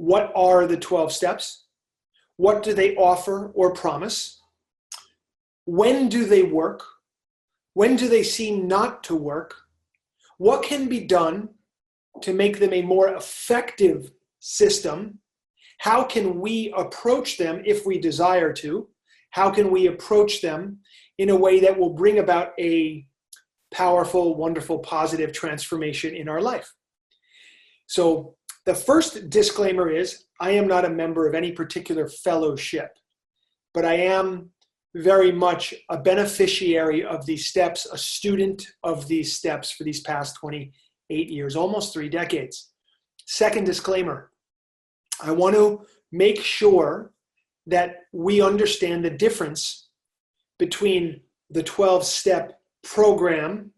What are the 12 steps? What do they offer or promise? When do they work? When do they seem not to work? What can be done to make them a more effective system? How can we approach them if we desire to? How can we approach them in a way that will bring about a powerful, wonderful, positive transformation in our life? So the first disclaimer is, I am not a member of any particular fellowship, but I am very much a beneficiary of these steps, a student of these steps for these past 28 years, almost 3 decades. Second disclaimer, I want to make sure that we understand the difference between the 12-step program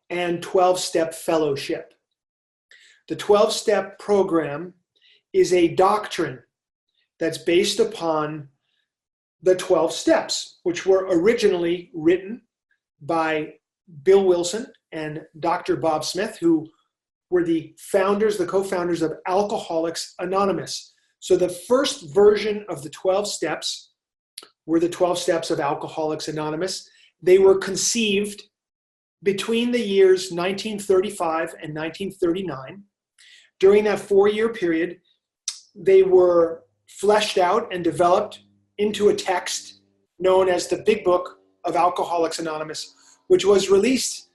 and 12-step fellowship. The 12-step program is a doctrine that's based upon the 12 steps, which were originally written by Bill Wilson and Dr. Bob Smith, who were the founders, the co-founders of Alcoholics Anonymous. So the first version of the 12 steps were the 12 steps of Alcoholics Anonymous. They were conceived between the years 1935 and 1939. During that 4-year period, they were fleshed out and developed into a text known as the Big Book of Alcoholics Anonymous, which was released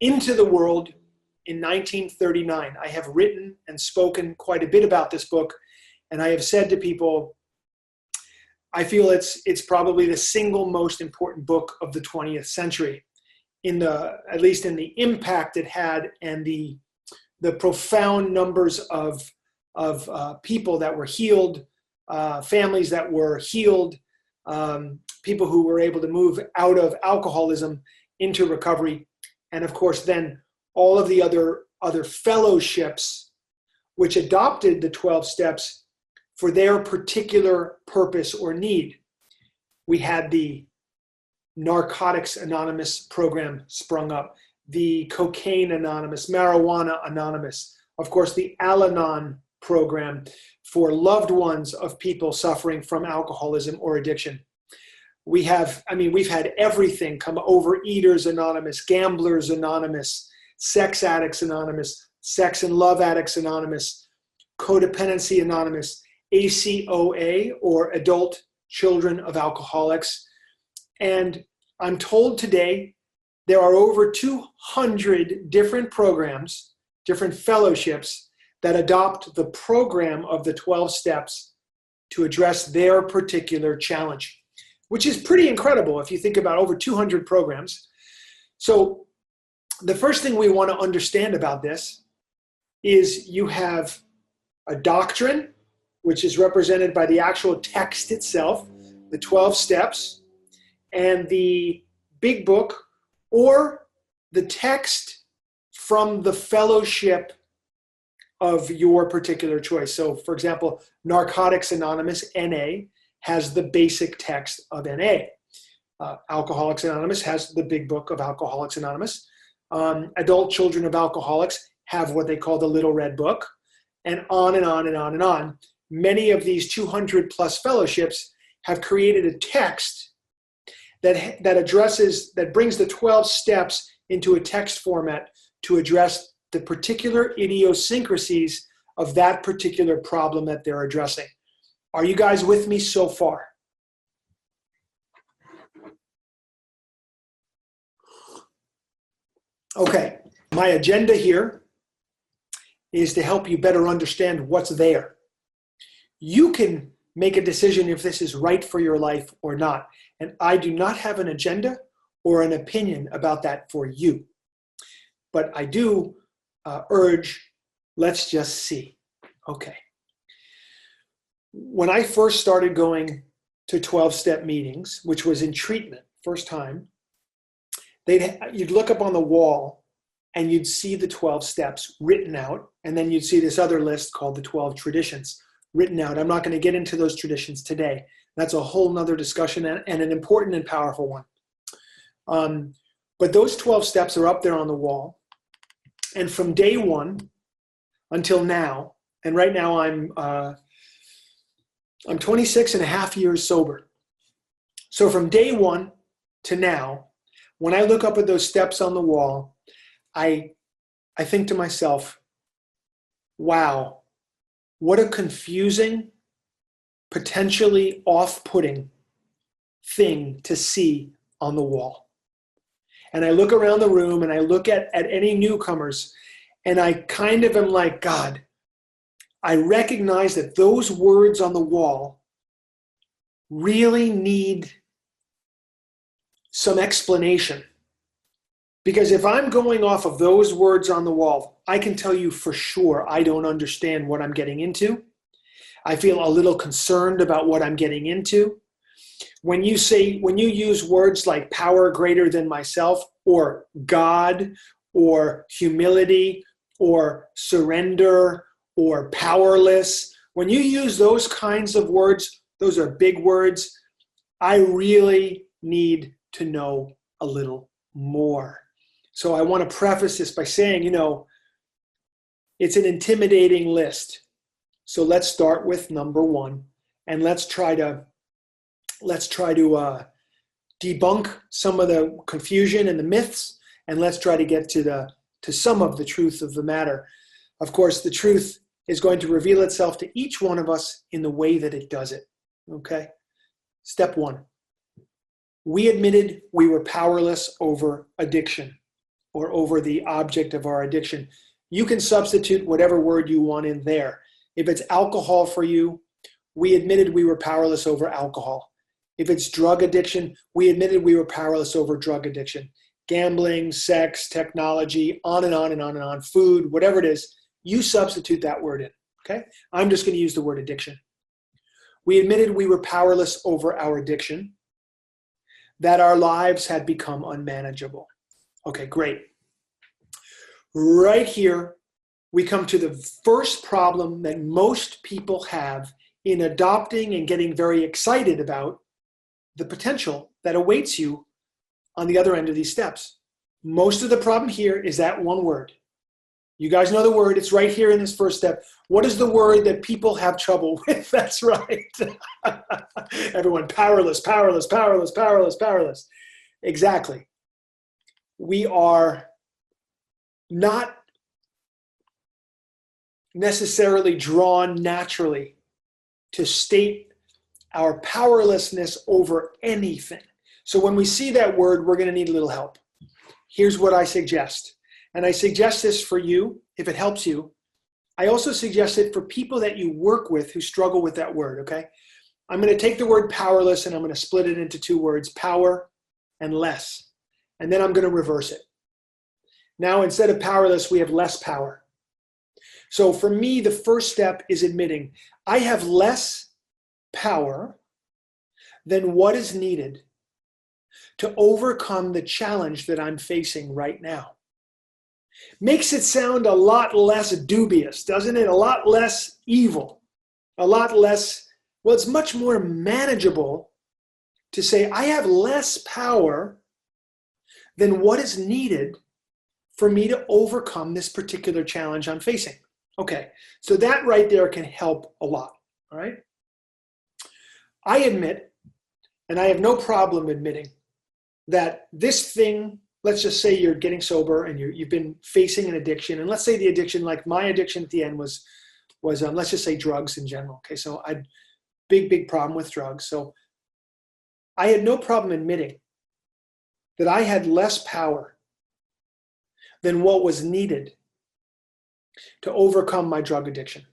into the world in 1939. I have written and spoken quite a bit about this book, and I have said to people, I feel it's probably the single most important book of the 20th century, at least in the impact it had and the profound numbers of people that were healed, families that were healed, people who were able to move out of alcoholism into recovery, and of course then all of the other fellowships which adopted the 12 steps for their particular purpose or need. We had the Narcotics Anonymous program sprung up, the Cocaine Anonymous, Marijuana Anonymous, of course the Al-Anon program for loved ones of people suffering from alcoholism or addiction. We've had everything come: Overeaters Anonymous, Gamblers Anonymous, Sex Addicts Anonymous, Sex and Love Addicts Anonymous, Codependency Anonymous, ACOA, or Adult Children of Alcoholics. And I'm told today there are over 200 different programs, different fellowships that adopt the program of the 12 steps to address their particular challenge, which is pretty incredible if you think about over 200 programs. So the first thing we want to understand about this is you have a doctrine, which is represented by the actual text itself, the 12 steps, and the Big Book, or the text from the fellowship of your particular choice. So for example, Narcotics Anonymous, NA, has the basic text of NA. Alcoholics Anonymous has the Big Book of Alcoholics Anonymous. Adult Children of Alcoholics have what they call the Little Red Book, and on and on and on and on. Many of these 200 plus fellowships have created a text that brings the 12 steps into a text format to address the particular idiosyncrasies of that particular problem that they're addressing. Are you guys with me so far? Okay, my agenda here is to help you better understand what's there. You can make a decision if this is right for your life or not. And I do not have an agenda or an opinion about that for you. But I do urge, let's just see. Okay. When I first started going to 12-step meetings, which was in treatment, first time, you'd look up on the wall and you'd see the 12 steps written out, and then you'd see this other list called the 12 traditions written out. I'm not going to get into those traditions today. That's a whole nother discussion and an important and powerful one. But those 12 steps are up there on the wall. And from day one until now, And right now I'm 26 and a half years sober. So from day one to now, when I look up at those steps on the wall, I think to myself, wow, what a confusing, potentially off-putting thing to see on the wall. And I look around the room and I look at any newcomers and I kind of am like, God, I recognize that those words on the wall really need some explanation. Because if I'm going off of those words on the wall, I can tell you for sure I don't understand what I'm getting into. I feel a little concerned about what I'm getting into. When you use words like power greater than myself, or God, or humility, or surrender, or powerless, when you use those kinds of words, those are big words, I really need to know a little more. So I want to preface this by saying, it's an intimidating list. So let's start with number one, and let's try to debunk some of the confusion and the myths, and let's try to get to some of the truth of the matter. Of course, the truth is going to reveal itself to each one of us in the way that it does it. Okay? Step one. We admitted we were powerless over addiction, or over the object of our addiction. You can substitute whatever word you want in there. If it's alcohol for you, we admitted we were powerless over alcohol. If it's drug addiction, we admitted we were powerless over drug addiction. Gambling, sex, technology, on and on and on and on, food, whatever it is, you substitute that word in, okay? I'm just going to use the word addiction. We admitted we were powerless over our addiction, that our lives had become unmanageable. Okay, great. Right here, we come to the first problem that most people have in adopting and getting very excited about the potential that awaits you on the other end of these steps. Most of the problem here is that one word. You guys know the word. It's right here in this first step. What is the word that people have trouble with? That's right. Everyone, powerless, powerless, powerless, powerless, powerless. Exactly. We are not necessarily drawn naturally to state our powerlessness over anything. So when we see that word, we're going to need a little help. Here's what I suggest. And I suggest this for you, if it helps you. I also suggest it for people that you work with who struggle with that word, okay? I'm going to take the word powerless and I'm going to split it into two words, power and less. And then I'm going to reverse it. Now, instead of powerless, we have less power. So for me, the first step is admitting I have less power than what is needed to overcome the challenge that I'm facing right now. Makes it sound a lot less dubious, doesn't it? A lot less evil, a lot less, well, it's much more manageable to say I have less power than what is needed for me to overcome this particular challenge I'm facing. Okay, so that right there can help a lot, all right? I admit, and I have no problem admitting, that this thing, let's just say you're getting sober and you've been facing an addiction, and let's say the addiction, like my addiction at the end was let's just say drugs in general. Okay, so I had big problem with drugs. So I had no problem admitting that I had less power than what was needed to overcome my drug addiction.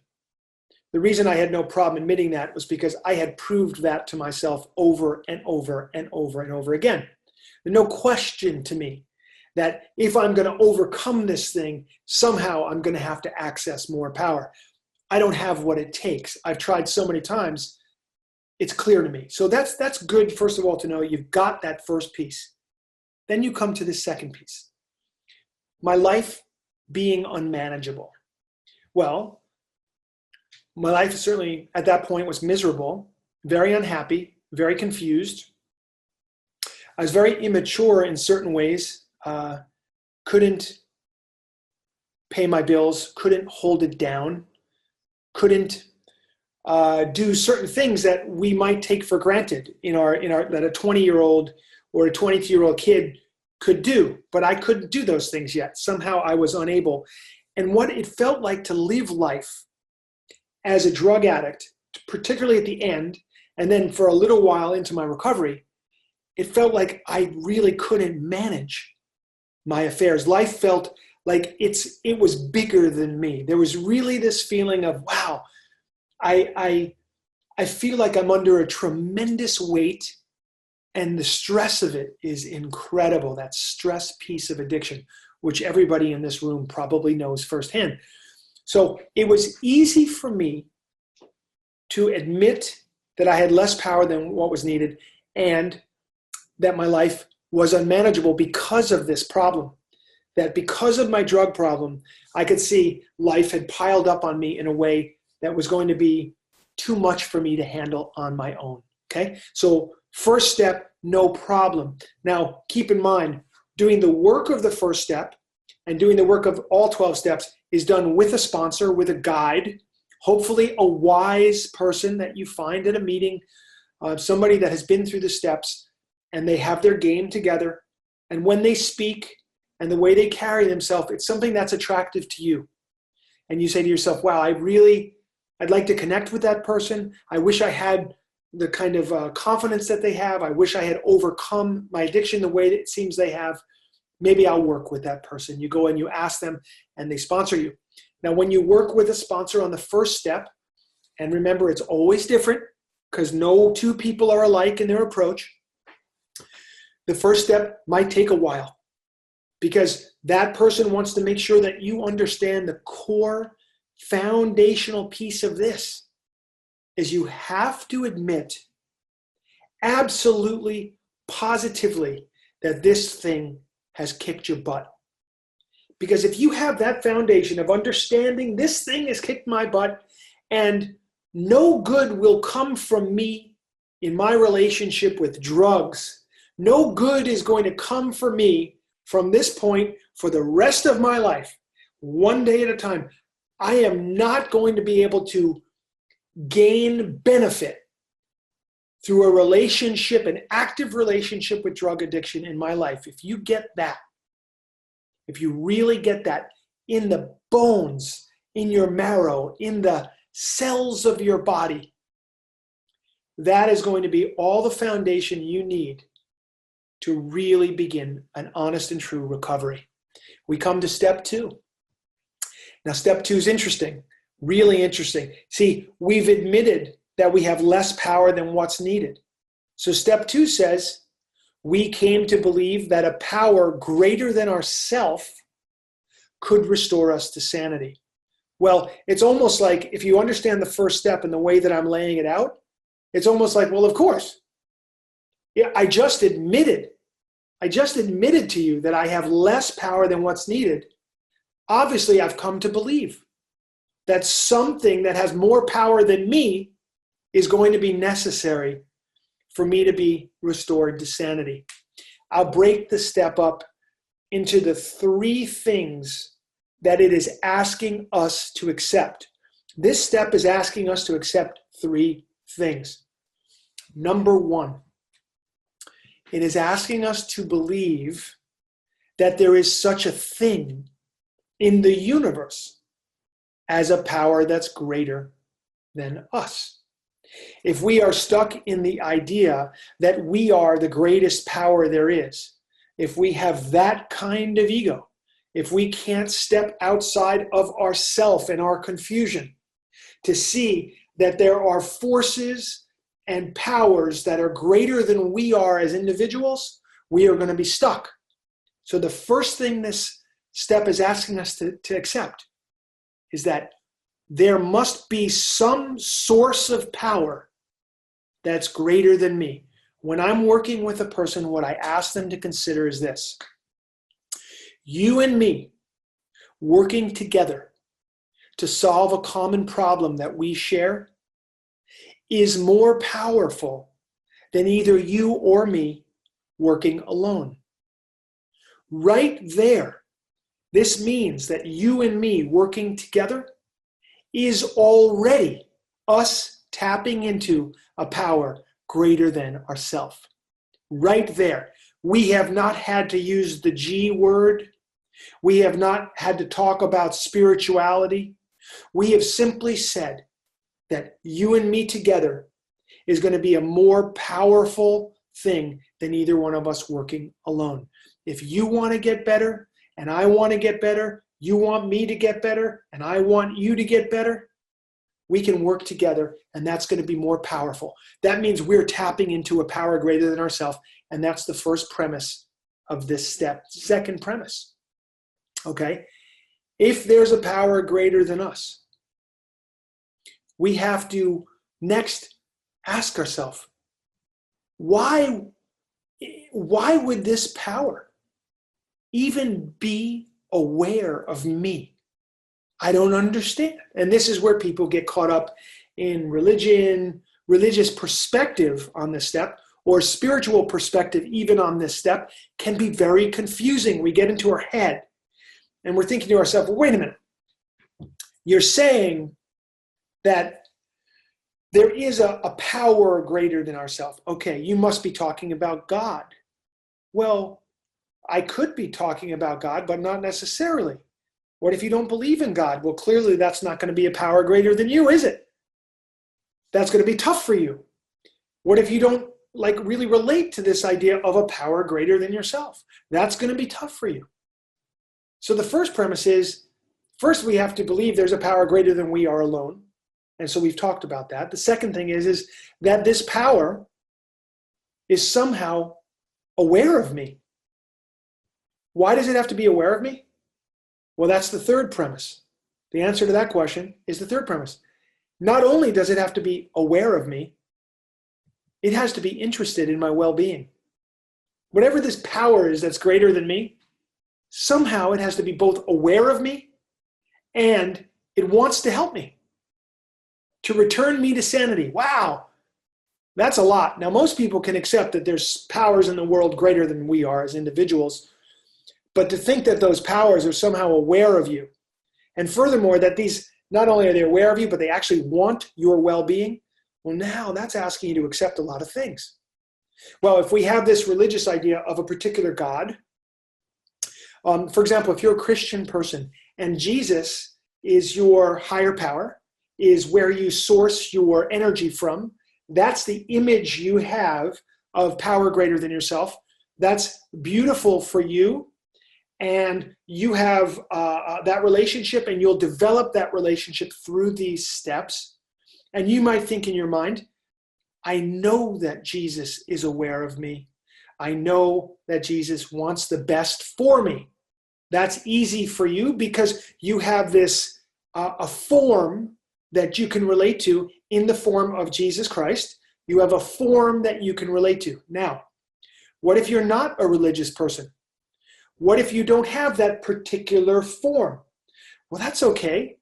The reason I had no problem admitting that was because I had proved that to myself over and over and over and over again. There's no question to me that if I'm going to overcome this thing, somehow I'm going to have to access more power. I don't have what it takes. I've tried so many times, it's clear to me. So that's good, first of all, to know you've got that first piece. Then you come to the second piece. My life being unmanageable. Well, my life certainly at that point was miserable, very unhappy, very confused. I was very immature in certain ways, couldn't pay my bills, couldn't hold it down. couldn't do certain things that we might take for granted that a 20-year-old or a 22-year-old kid could do, but I couldn't do those things yet. Somehow I was unable. And what it felt like to live life as a drug addict, particularly at the end, and then for a little while into my recovery, it felt like I really couldn't manage my affairs. Life felt like it was bigger than me. There was really this feeling of, wow, I feel like I'm under a tremendous weight, and the stress of it is incredible. That stress piece of addiction, which everybody in this room probably knows firsthand. So it was easy for me to admit that I had less power than what was needed and that my life was unmanageable because of this problem. That because of my drug problem, I could see life had piled up on me in a way that was going to be too much for me to handle on my own. Okay? So first step, no problem. Now, keep in mind, doing the work of the first step and doing the work of all 12 steps is done with a sponsor, with a guide, hopefully a wise person that you find at a meeting, somebody that has been through the steps, and they have their game together. And when they speak and the way they carry themselves, it's something that's attractive to you. And you say to yourself, wow, I'd like to connect with that person. I wish I had the kind of confidence that they have. I wish I had overcome my addiction the way that it seems they have. Maybe I'll work with that person. You go and you ask them and they sponsor you. Now, when you work with a sponsor on the first step, and remember, it's always different because no two people are alike in their approach. The first step might take a while because that person wants to make sure that you understand the core foundational piece of this is you have to admit absolutely, positively that this thing has kicked your butt. Because if you have that foundation of understanding this thing has kicked my butt and no good will come from me in my relationship with drugs, no good is going to come for me from this point for the rest of my life, one day at a time. I am not going to be able to gain benefit through a relationship, an active relationship with drug addiction in my life. If you get that, if you really get that in the bones, in your marrow, in the cells of your body, that is going to be all the foundation you need to really begin an honest and true recovery. We come to step 2. Now, step 2 is interesting, really interesting. See, we've admitted that we have less power than what's needed. So step 2 says, we came to believe that a power greater than ourself could restore us to sanity. Well, it's almost like if you understand the first step and the way that I'm laying it out, it's almost like, well, of course. Yeah, I just admitted to you that I have less power than what's needed. Obviously, I've come to believe that something that has more power than me is going to be necessary for me to be restored to sanity. I'll break the step up into the 3 things that it is asking us to accept. This step is asking us to accept 3 things. Number 1, it is asking us to believe that there is such a thing in the universe as a power that's greater than us. If we are stuck in the idea that we are the greatest power there is, if we have that kind of ego, if we can't step outside of ourself and our confusion to see that there are forces and powers that are greater than we are as individuals, we are going to be stuck. So the first thing this step is asking us to accept is that there must be some source of power that's greater than me. When I'm working with a person, what I ask them to consider is this. You and me working together to solve a common problem that we share is more powerful than either you or me working alone. Right there, this means that you and me working together is already us tapping into a power greater than ourself. Right there. We have not had to use the G word. We have not had to talk about spirituality. We have simply said that you and me together is going to be a more powerful thing than either one of us working alone. If you want to get better and I want to get better, you want me to get better and I want you to get better, we can work together and that's going to be more powerful. That means we're tapping into a power greater than ourselves, and that's the first premise of this step. Second premise, okay? If there's a power greater than us, we have to next ask ourselves, why would this power even be aware of me? I don't understand. And this is where people get caught up in religion, religious perspective on this step, or spiritual perspective even on this step can be very confusing. We get into our head and we're thinking to ourselves, well, wait a minute. You're saying that there is a power greater than ourselves. Okay, you must be talking about God. Well, I could be talking about God, but not necessarily. What if you don't believe in God? Well, clearly that's not going to be a power greater than you, is it? That's going to be tough for you. What if you don't really relate to this idea of a power greater than yourself? That's going to be tough for you. So the first premise is, first we have to believe there's a power greater than we are alone. And so we've talked about that. The second thing is that this power is somehow aware of me. Why does it have to be aware of me? Well, that's the third premise. The answer to that question is the third premise. Not only does it have to be aware of me, it has to be interested in my well-being. Whatever this power is that's greater than me, somehow it has to be both aware of me and it wants to help me, to return me to sanity. Wow, that's a lot. Now, most people can accept that there's powers in the world greater than we are as individuals, but to think that those powers are somehow aware of you, and furthermore, that these, not only are they aware of you, but they actually want your well-being, well, now that's asking you to accept a lot of things. Well, if we have this religious idea of a particular God, for example, if you're a Christian person and Jesus is your higher power, is where you source your energy from, that's the image you have of power greater than yourself. That's beautiful for you. And you have that relationship, and you'll develop that relationship through these steps. And you might think in your mind, I know that Jesus is aware of me. I know that Jesus wants the best for me. That's easy for you because you have this a form that you can relate to in the form of Jesus Christ. You have a form that you can relate to. Now, what if you're not a religious person? What if you don't have that particular form? Well, that's okay.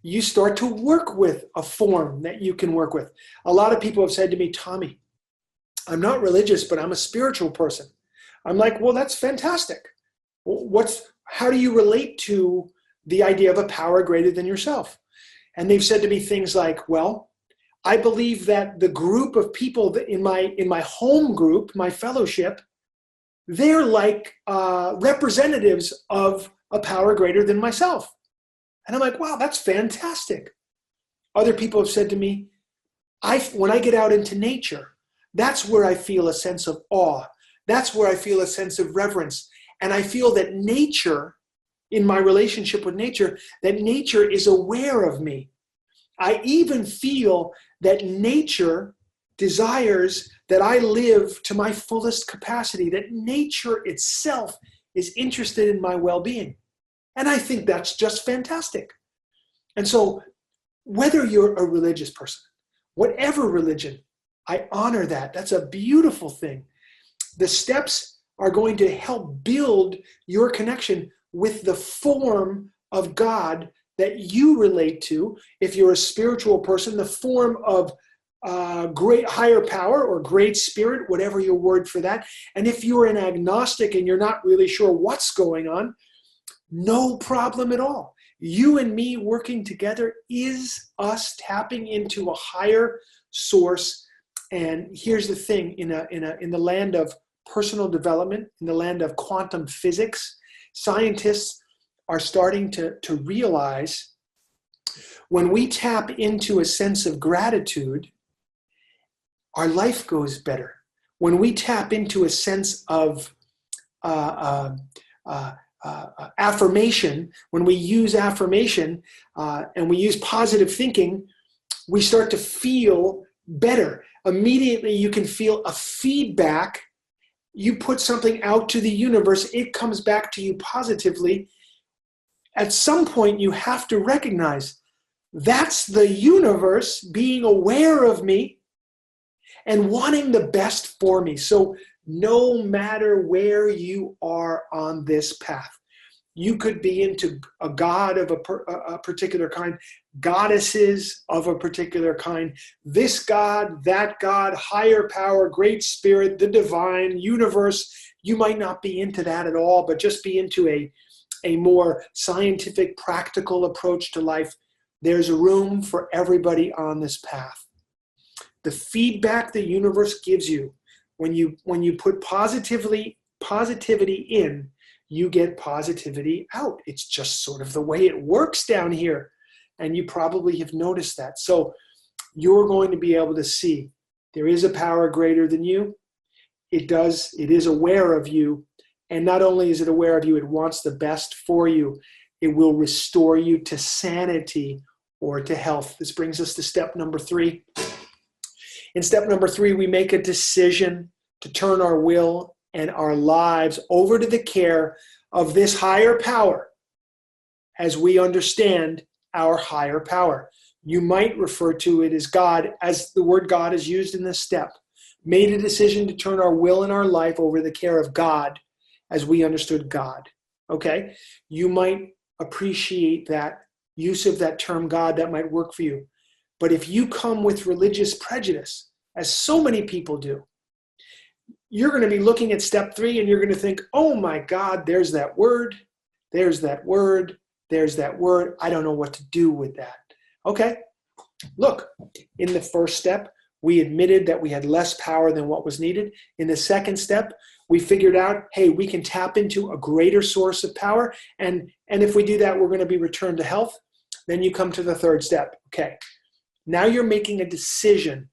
You start to work with a form that you can work with. A lot of people have said to me, Tommy, I'm not religious, but I'm a spiritual person. I'm like, well, that's fantastic. How do you relate to the idea of a power greater than yourself? And they've said to me things like, well, I believe that the group of people in my home group, my fellowship, they're like representatives of a power greater than myself. And I'm like, wow, that's fantastic. Other people have said to me, when I get out into nature, that's where I feel a sense of awe. That's where I feel a sense of reverence. And I feel that nature, in my relationship with nature, that nature is aware of me. I even feel that nature desires that I live to my fullest capacity, that nature itself is interested in my well-being. And I think that's just fantastic. And so whether you're a religious person, whatever religion, I honor that. That's a beautiful thing. The steps are going to help build your connection with the form of God that you relate to. If you're a spiritual person, the form of great higher power or great spirit, whatever your word for that. And if you're an agnostic and you're not really sure what's going on, no problem at all. You and me working together is us tapping into a higher source. And here's the thing, in the land of personal development, in the land of quantum physics, scientists are starting to realize when we tap into a sense of gratitude, our life goes better. When we tap into a sense of affirmation, when we use affirmation and we use positive thinking, we start to feel better. Immediately you can feel a feedback. You put something out to the universe, it comes back to you positively. At some point you have to recognize that's the universe being aware of me and wanting the best for me. So no matter where you are on this path, you could be into a god of a particular kind, goddesses of a particular kind, this god, that god, higher power, great spirit, the divine, universe. You might not be into that at all, but just be into a more scientific, practical approach to life. There's a room for everybody on this path. The feedback the universe gives you, when you put positivity in, you get positivity out. It's just sort of the way it works down here. And you probably have noticed that. So you're going to be able to see there is a power greater than you. It is aware of you. And not only is it aware of you, it wants the best for you. It will restore you to sanity or to health. This brings us to step number 3. In step number 3, we make a decision to turn our will and our lives over to the care of this higher power as we understand our higher power. You might refer to it as God, as the word God is used in this step. Made a decision to turn our will and our life over to the care of God as we understood God. Okay? You might appreciate that use of that term God. That might work for you. But if you come with religious prejudice, as so many people do, you're going to be looking at step 3 and you're going to think, oh my God, there's that word, there's that word, there's that word. I don't know what to do with that. Okay, look, in the first step, we admitted that we had less power than what was needed. In the second step, we figured out, hey, we can tap into a greater source of power. And if we do that, we're going to be returned to health. Then you come to the third step. Okay, now you're making a decision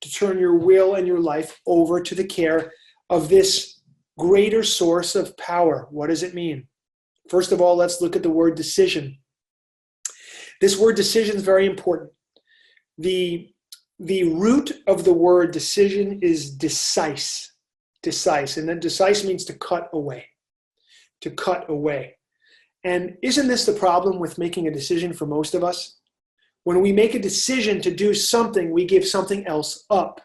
to turn your will and your life over to the care of this greater source of power. What does it mean? First of all, let's look at the word decision. This word decision is very important. The root of the word decision is decise. Decise. And then decise means to cut away. To cut away. And isn't this the problem with making a decision for most of us? When we make a decision to do something, we give something else up.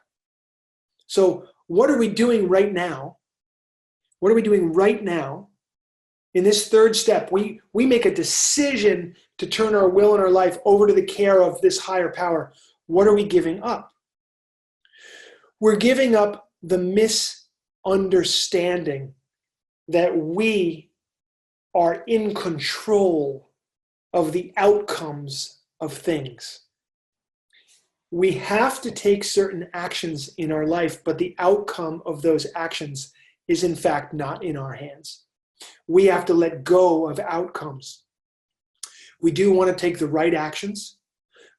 So what are we doing right now? What are we doing right now? In this third step, we make a decision to turn our will and our life over to the care of this higher power. What are we giving up? We're giving up the misunderstanding that we are in control of the outcomes of things. We have to take certain actions in our life, but the outcome of those actions is in fact not in our hands. We have to let go of outcomes. We do want to take the right actions.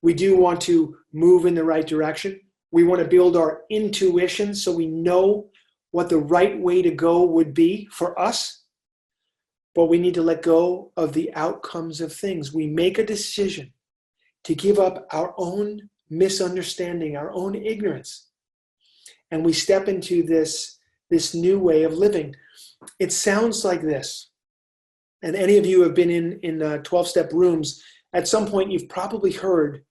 We do want to move in the right direction. We want to build our intuition so we know what the right way to go would be for us. But we need to let go of the outcomes of things. We make a decision to give up our own misunderstanding, our own ignorance. And we step into this new way of living. It sounds like this. And any of you who have been in 12-step rooms, at some point you've probably heard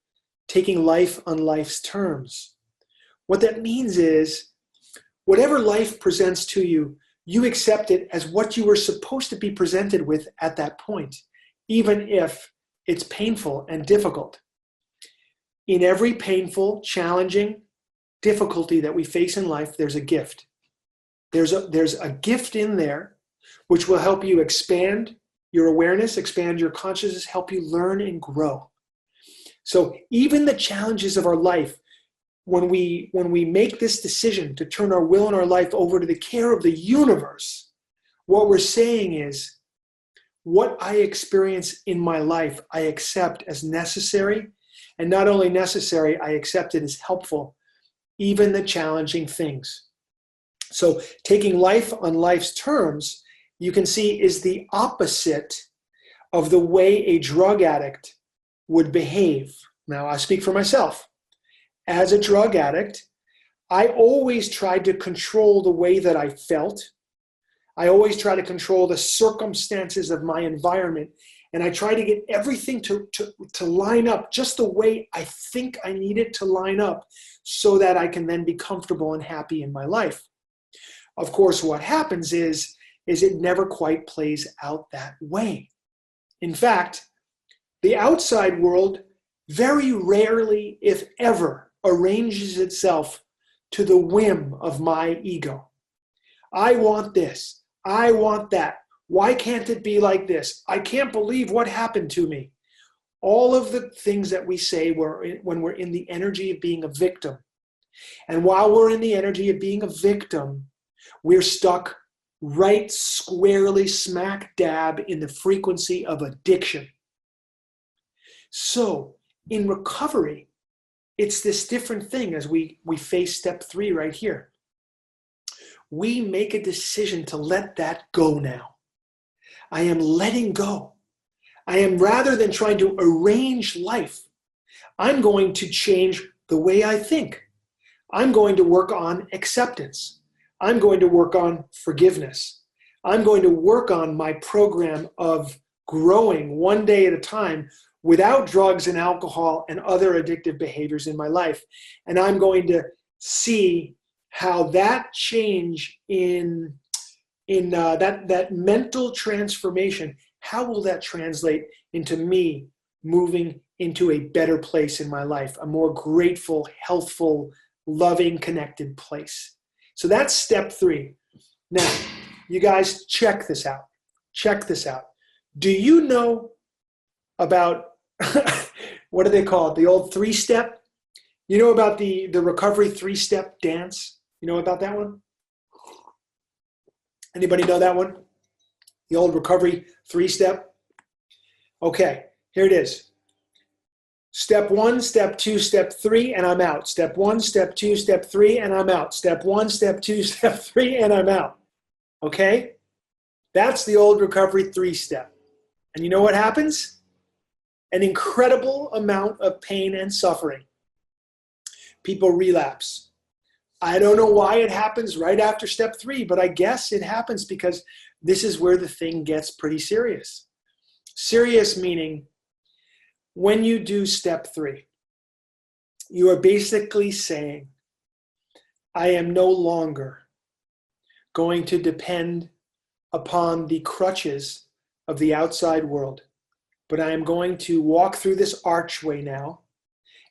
taking life on life's terms. What that means is whatever life presents to you, you accept it as what you were supposed to be presented with at that point, even if it's painful and difficult. In every painful, challenging difficulty that we face in life, there's a gift. There's a gift in there which will help you expand your awareness, expand your consciousness, help you learn and grow. So even the challenges of our life, when we make this decision to turn our will and our life over to the care of the universe, what we're saying is, what I experience in my life, I accept as necessary. And not only necessary, I accept it as helpful, even the challenging things. So taking life on life's terms, you can see, is the opposite of the way a drug addict would behave. Now, I speak for myself. As a drug addict, I always tried to control the way that I felt. I always try to control the circumstances of my environment. And I try to get everything to line up just the way I think I need it to line up so that I can then be comfortable and happy in my life. Of course, what happens is it never quite plays out that way. In fact, the outside world very rarely, if ever, arranges itself to the whim of my ego. I want this. I want that. Why can't it be like this? I can't believe what happened to me. All of the things that we say when we're in the energy of being a victim. And while we're in the energy of being a victim, we're stuck right squarely smack dab in the frequency of addiction. So in recovery, it's this different thing as we face step 3 right here. We make a decision to let that go now. I am letting go. I am, rather than trying to arrange life, I'm going to change the way I think. I'm going to work on acceptance. I'm going to work on forgiveness. I'm going to work on my program of growing one day at a time without drugs and alcohol and other addictive behaviors in my life. And I'm going to see how that change in that mental transformation, how will that translate into me moving into a better place in my life, a more grateful, healthful, loving, connected place. So that's step 3. Now, you guys, check this out. Check this out. Do you know about, what do they call it? The old 3-step? You know about the recovery 3-step dance? You know about that one? Anybody know that one? The old recovery 3-step? Okay, here it is. Step 1, step 2, step 3, and I'm out. Step 1, step 2, step 3, and I'm out. Step 1, step 2, step 3, and I'm out. Okay? That's the old recovery 3-step. And you know what happens? An incredible amount of pain and suffering. People relapse. I don't know why it happens right after step 3, but I guess it happens because this is where the thing gets pretty serious. Serious meaning, when you do step 3, you are basically saying, I am no longer going to depend upon the crutches of the outside world, but I am going to walk through this archway now,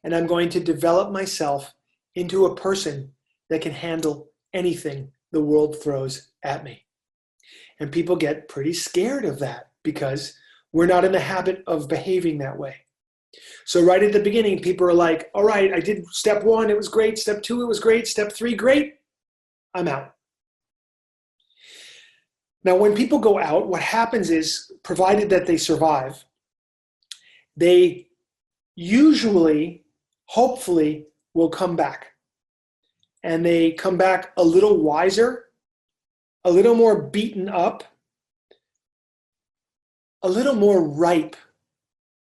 and I'm going to develop myself into a person that can handle anything the world throws at me. And people get pretty scared of that because we're not in the habit of behaving that way. So right at the beginning, people are like, all right, I did step 1, it was great. Step 2, it was great. Step 3, great. I'm out. Now, when people go out, what happens is, provided that they survive, they usually, hopefully, will come back. And they come back a little wiser, a little more beaten up, a little more ripe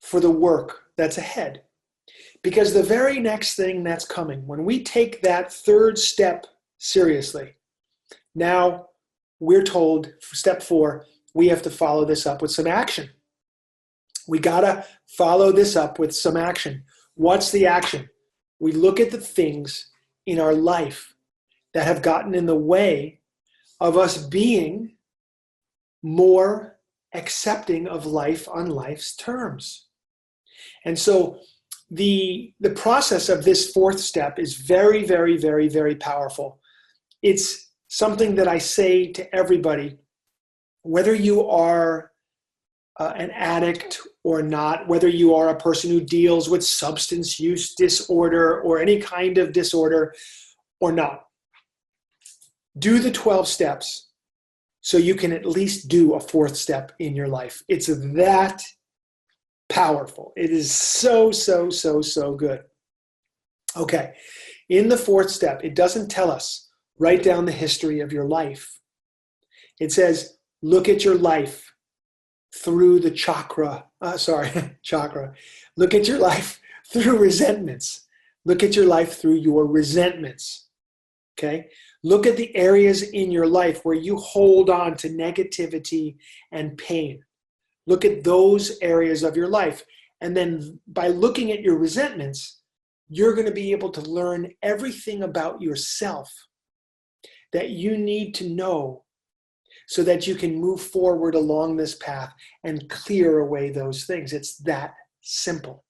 for the work that's ahead. Because the very next thing that's coming, when we take that 3rd step seriously, now we're told for step 4, we have to follow this up with some action. We gotta follow this up with some action. What's the action? We look at the things in our life that have gotten in the way of us being more accepting of life on life's terms. And so the process of this 4th step is very, very, very, very powerful. It's something that I say to everybody, whether you are an addict or not, whether you are a person who deals with substance use disorder or any kind of disorder or not. Do the 12 steps so you can at least do a fourth step in your life. It's that powerful. It is so, so, so, so good. Okay, in the fourth step, it doesn't tell us, write down the history of your life. It says, look at your life through the chakra. Look at your life through resentments. Look at your life through your resentments. Okay? Look at the areas in your life where you hold on to negativity and pain. Look at those areas of your life. And then by looking at your resentments, you're going to be able to learn everything about yourself that you need to know so that you can move forward along this path and clear away those things. It's that simple.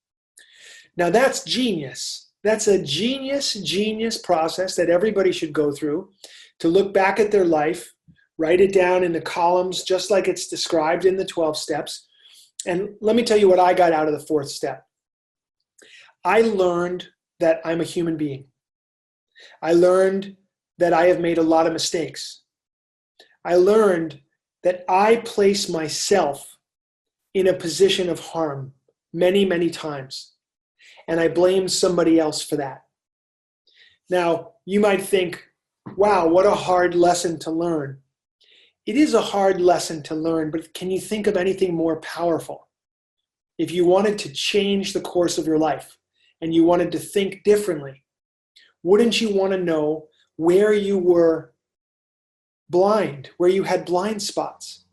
Now that's genius. That's a genius process that everybody should go through, to look back at their life, write it down in the columns just like it's described in the 12 steps. And let me tell you what I got out of the fourth step. I learned that I'm a human being. I learned that I have made a lot of mistakes. I learned that I place myself in a position of harm many, many times. And I blame somebody else for that. Now, you might think, wow, what a hard lesson to learn. It is a hard lesson to learn, but can you think of anything more powerful? If you wanted to change the course of your life and you wanted to think differently, wouldn't you want to know where you were blind, where you had blind spots,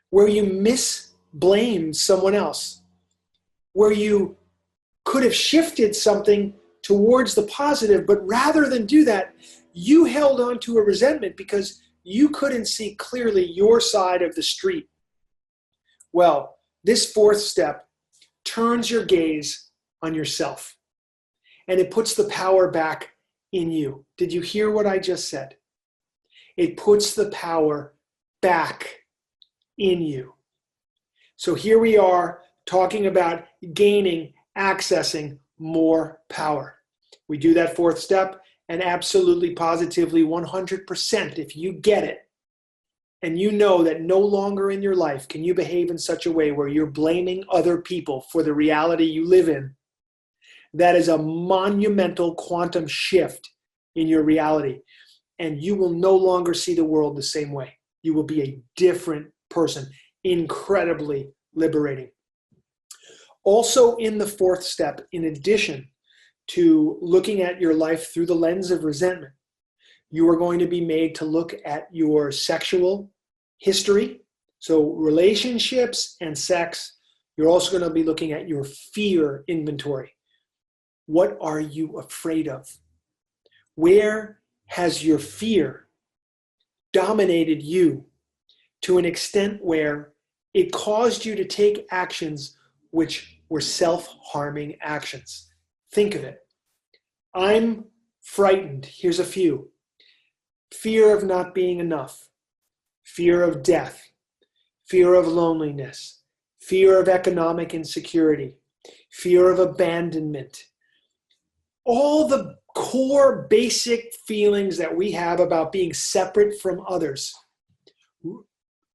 where you misblamed someone else, where you could have shifted something towards the positive, but rather than do that, you held on to a resentment because you couldn't see clearly your side of the street. Well, this fourth step turns your gaze on yourself, and it puts the power back in you. Did you hear what I just said? It puts the power back in you. So here we are talking about gaining, accessing more power. We do that fourth step, and absolutely, positively, 100%, if you get it, and you know that no longer in your life can you behave in such a way where you're blaming other people for the reality you live in, that is a monumental quantum shift in your reality. And you will no longer see the world the same way. You will be a different person. Incredibly liberating. Also in the fourth step, in addition to looking at your life through the lens of resentment, you are going to be made to look at your sexual history. So relationships and sex. You're also going to be looking at your fear inventory. What are you afraid of? Where has your fear dominated you to an extent where it caused you to take actions which were self-harming actions? Think of it. I'm frightened. Here's a few. Fear of not being enough. Fear of death. Fear of loneliness. Fear of economic insecurity. Fear of abandonment. All the core basic feelings that we have about being separate from others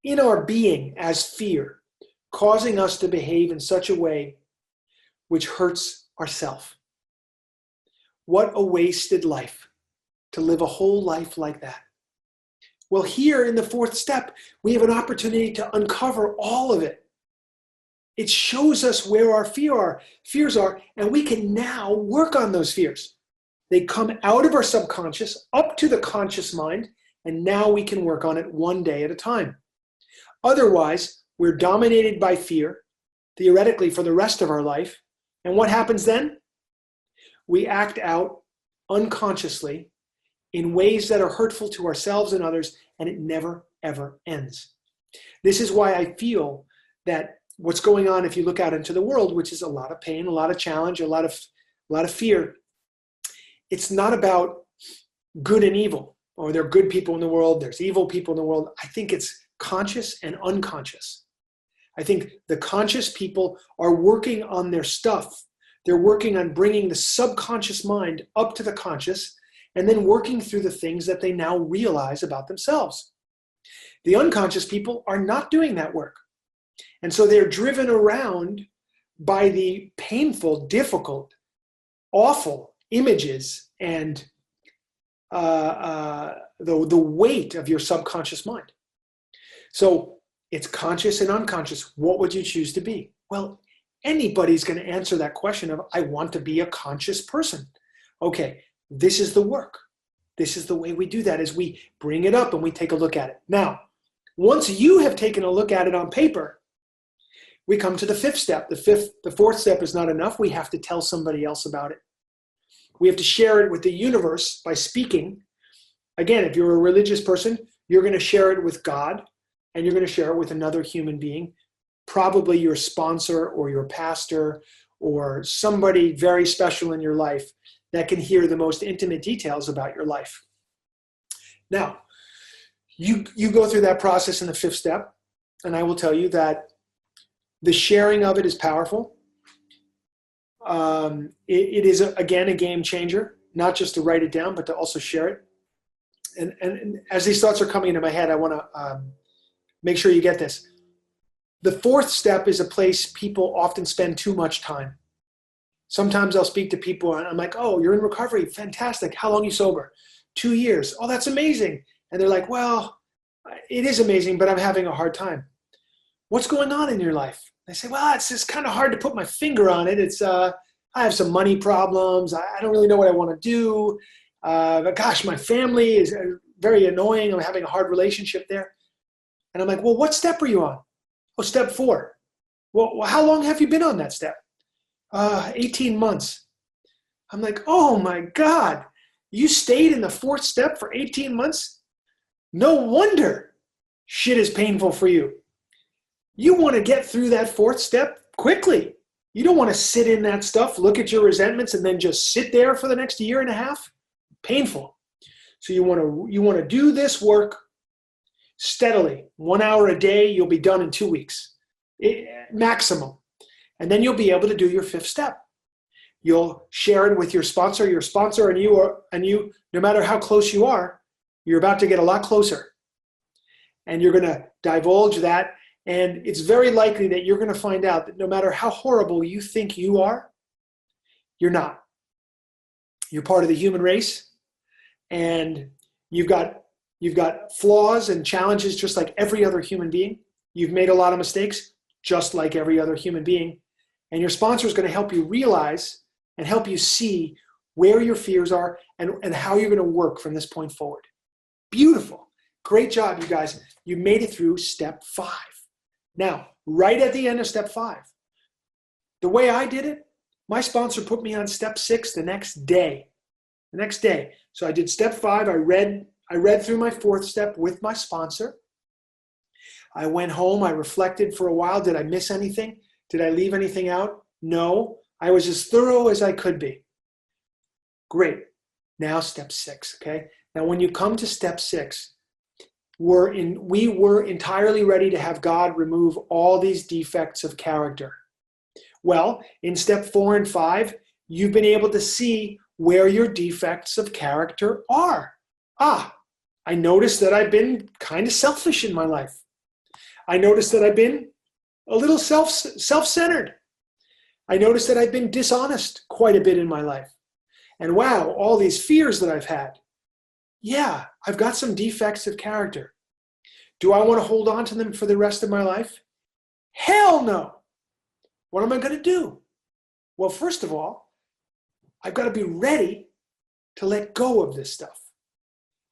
in our being as fear, causing us to behave in such a way which hurts ourselves. What a wasted life to live a whole life like that. Well, here in the fourth step, we have an opportunity to uncover all of it. It shows us where our fears are, and we can now work on those fears. They come out of our subconscious, up to the conscious mind, and now we can work on it one day at a time. Otherwise, we're dominated by fear, theoretically, for the rest of our life. And what happens then? We act out unconsciously in ways that are hurtful to ourselves and others, and it never, ever ends. This is why I feel that what's going on, if you look out into the world, which is a lot of pain, a lot of challenge, a lot of fear, it's not about good and evil, or there are good people in the world, there's evil people in the world. I think it's conscious and unconscious. I think the conscious people are working on their stuff. They're working on bringing the subconscious mind up to the conscious and then working through the things that they now realize about themselves. The unconscious people are not doing that work. And so they're driven around by the painful, difficult, awful images and the weight of your subconscious mind. So it's conscious and unconscious. What would you choose to be? Well, anybody's going to answer that question of, I want to be a conscious person. Okay, this is the work. This is the way we do that, is we bring it up and we take a look at it. Now, once you have taken a look at it on paper, we come to the fifth step. The fourth step is not enough. We have to tell somebody else about it. We have to share it with the universe by speaking. Again, if you're a religious person, you're going to share it with God, and you're going to share it with another human being, probably your sponsor or your pastor or somebody very special in your life that can hear the most intimate details about your life. Now, you go through that process in the fifth step, and I will tell you that the sharing of it is powerful. It is, again, a game changer, not just to write it down, but to also share it. And as these thoughts are coming into my head, I want to make sure you get this. The fourth step is a place people often spend too much time. Sometimes I'll speak to people and I'm like, oh, you're in recovery. Fantastic. How long are you sober? 2 years. Oh, that's amazing. And they're like, well, it is amazing, but I'm having a hard time. What's going on in your life? I say, well, it's just kind of hard to put my finger on it. It's I have some money problems. I don't really know what I want to do. But gosh, my family is very annoying. I'm having a hard relationship there. And I'm like, well, what step are you on? Oh, step 4. Well, how long have you been on that step? 18 months. I'm like, oh my God, you stayed in the fourth step for 18 months? No wonder shit is painful for you. You want to get through that fourth step quickly. You don't want to sit in that stuff, look at your resentments, and then just sit there for the next year and a half. Painful. So you want to do this work steadily. 1 hour a day, you'll be done in 2 weeks, maximum. And then you'll be able to do your fifth step. You'll share it with your sponsor and you, no matter how close you are, you're about to get a lot closer. And you're going to divulge that. And it's very likely that you're going to find out that no matter how horrible you think you are, you're not. You're part of the human race, and you've got flaws and challenges just like every other human being. You've made a lot of mistakes just like every other human being. And your sponsor is going to help you realize and help you see where your fears are and how you're going to work from this point forward. Beautiful. Great job, you guys. You made it through step 5. Now, right at the end of step 5, the way I did it, my sponsor put me on step 6 the next day. So I did step 5. I read through my fourth step with my sponsor. I went home. I reflected for a while. Did I miss anything? Did I leave anything out? No. I was as thorough as I could be. Great. Now step 6, okay? Now when you come to step 6, we were entirely ready to have God remove all these defects of character. Well, in step 4 and 5, you've been able to see where your defects of character are. I noticed that I've been kind of selfish in my life. I noticed that I've been a little self-centered. I noticed that I've been dishonest quite a bit in my life. And wow, all these fears that I've had. Yeah, I've got some defects of character. Do I want to hold on to them for the rest of my life? Hell no. What am I going to do? Well, first of all, I've got to be ready to let go of this stuff.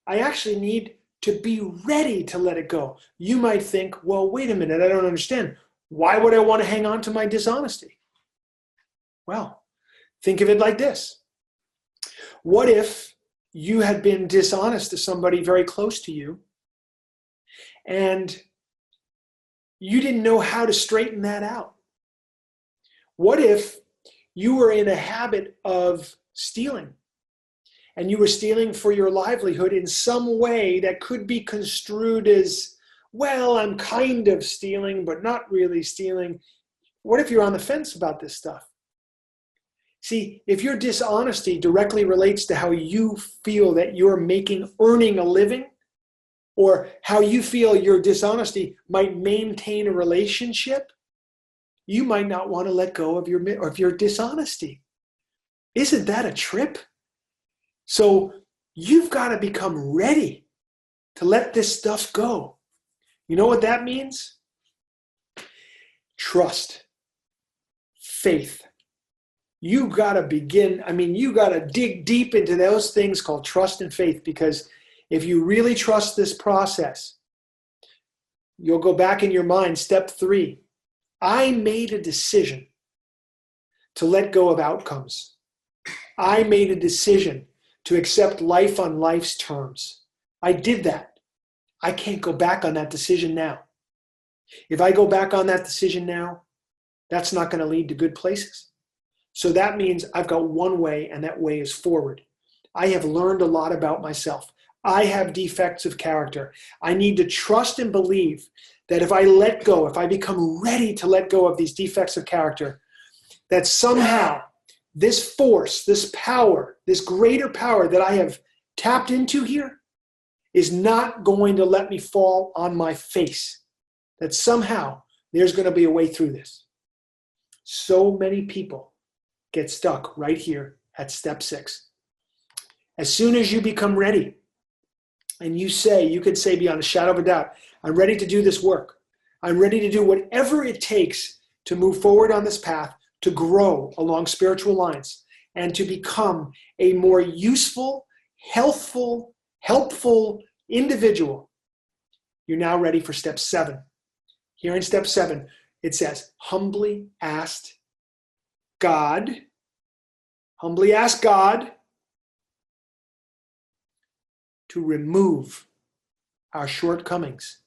I actually need to be ready to let it go. You might think, well, wait a minute, I don't understand. Why would I want to hang on to my dishonesty? Well, think of it like this. What if you had been dishonest to somebody very close to you and you didn't know how to straighten that out? What if you were in a habit of stealing and you were stealing for your livelihood in some way that could be construed as, well, I'm kind of stealing, but not really stealing. What if you're on the fence about this stuff? See, if your dishonesty directly relates to how you feel that you're earning a living, or how you feel your dishonesty might maintain a relationship, you might not want to let go of your dishonesty. Isn't that a trip? So you've got to become ready to let this stuff go. You know what that means? Trust, faith. You got to you got to dig deep into those things called trust and faith, because if you really trust this process, you'll go back in your mind, step 3. I made a decision to let go of outcomes. I made a decision to accept life on life's terms. I did that. I can't go back on that decision now. If I go back on that decision now, that's not going to lead to good places. So that means I've got one way, and that way is forward. I have learned a lot about myself. I have defects of character. I need to trust and believe that if I let go, if I become ready to let go of these defects of character, that somehow this force, this power, this greater power that I have tapped into here is not going to let me fall on my face. That somehow there's going to be a way through this. So many people get stuck right here at step 6. As soon as you become ready, and you could say beyond a shadow of a doubt, I'm ready to do this work. I'm ready to do whatever it takes to move forward on this path, to grow along spiritual lines, and to become a more useful, healthful, helpful individual. You're now ready for step 7. Here in step 7, it says, humbly ask God to remove our shortcomings.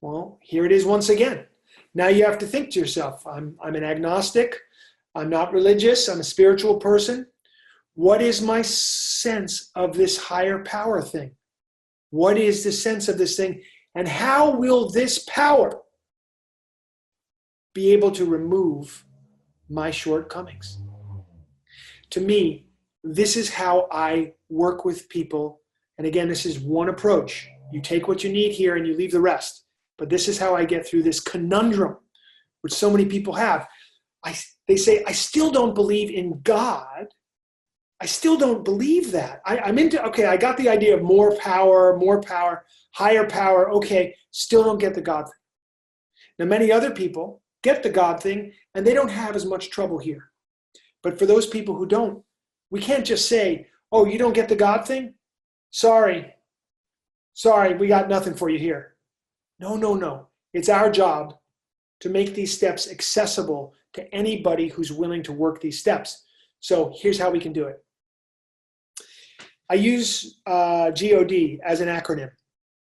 Well, here it is once again. Now you have to think to yourself, I'm an agnostic, I'm not religious, I'm a spiritual person. What is my sense of this higher power thing? What is the sense of this thing? And how will this power be able to remove my shortcomings? To me, this is how I work with people. And again, this is one approach. You take what you need here and you leave the rest. But this is how I get through this conundrum, which so many people have. They say, I still don't believe in God. I still don't believe that. I got the idea of more power, higher power. Okay, still don't get the God thing. Now, many other people get the God thing, and they don't have as much trouble here. But for those people who don't, we can't just say, oh, you don't get the God thing? Sorry, we got nothing for you here. No. It's our job to make these steps accessible to anybody who's willing to work these steps. So here's how we can do it. I use GOD as an acronym.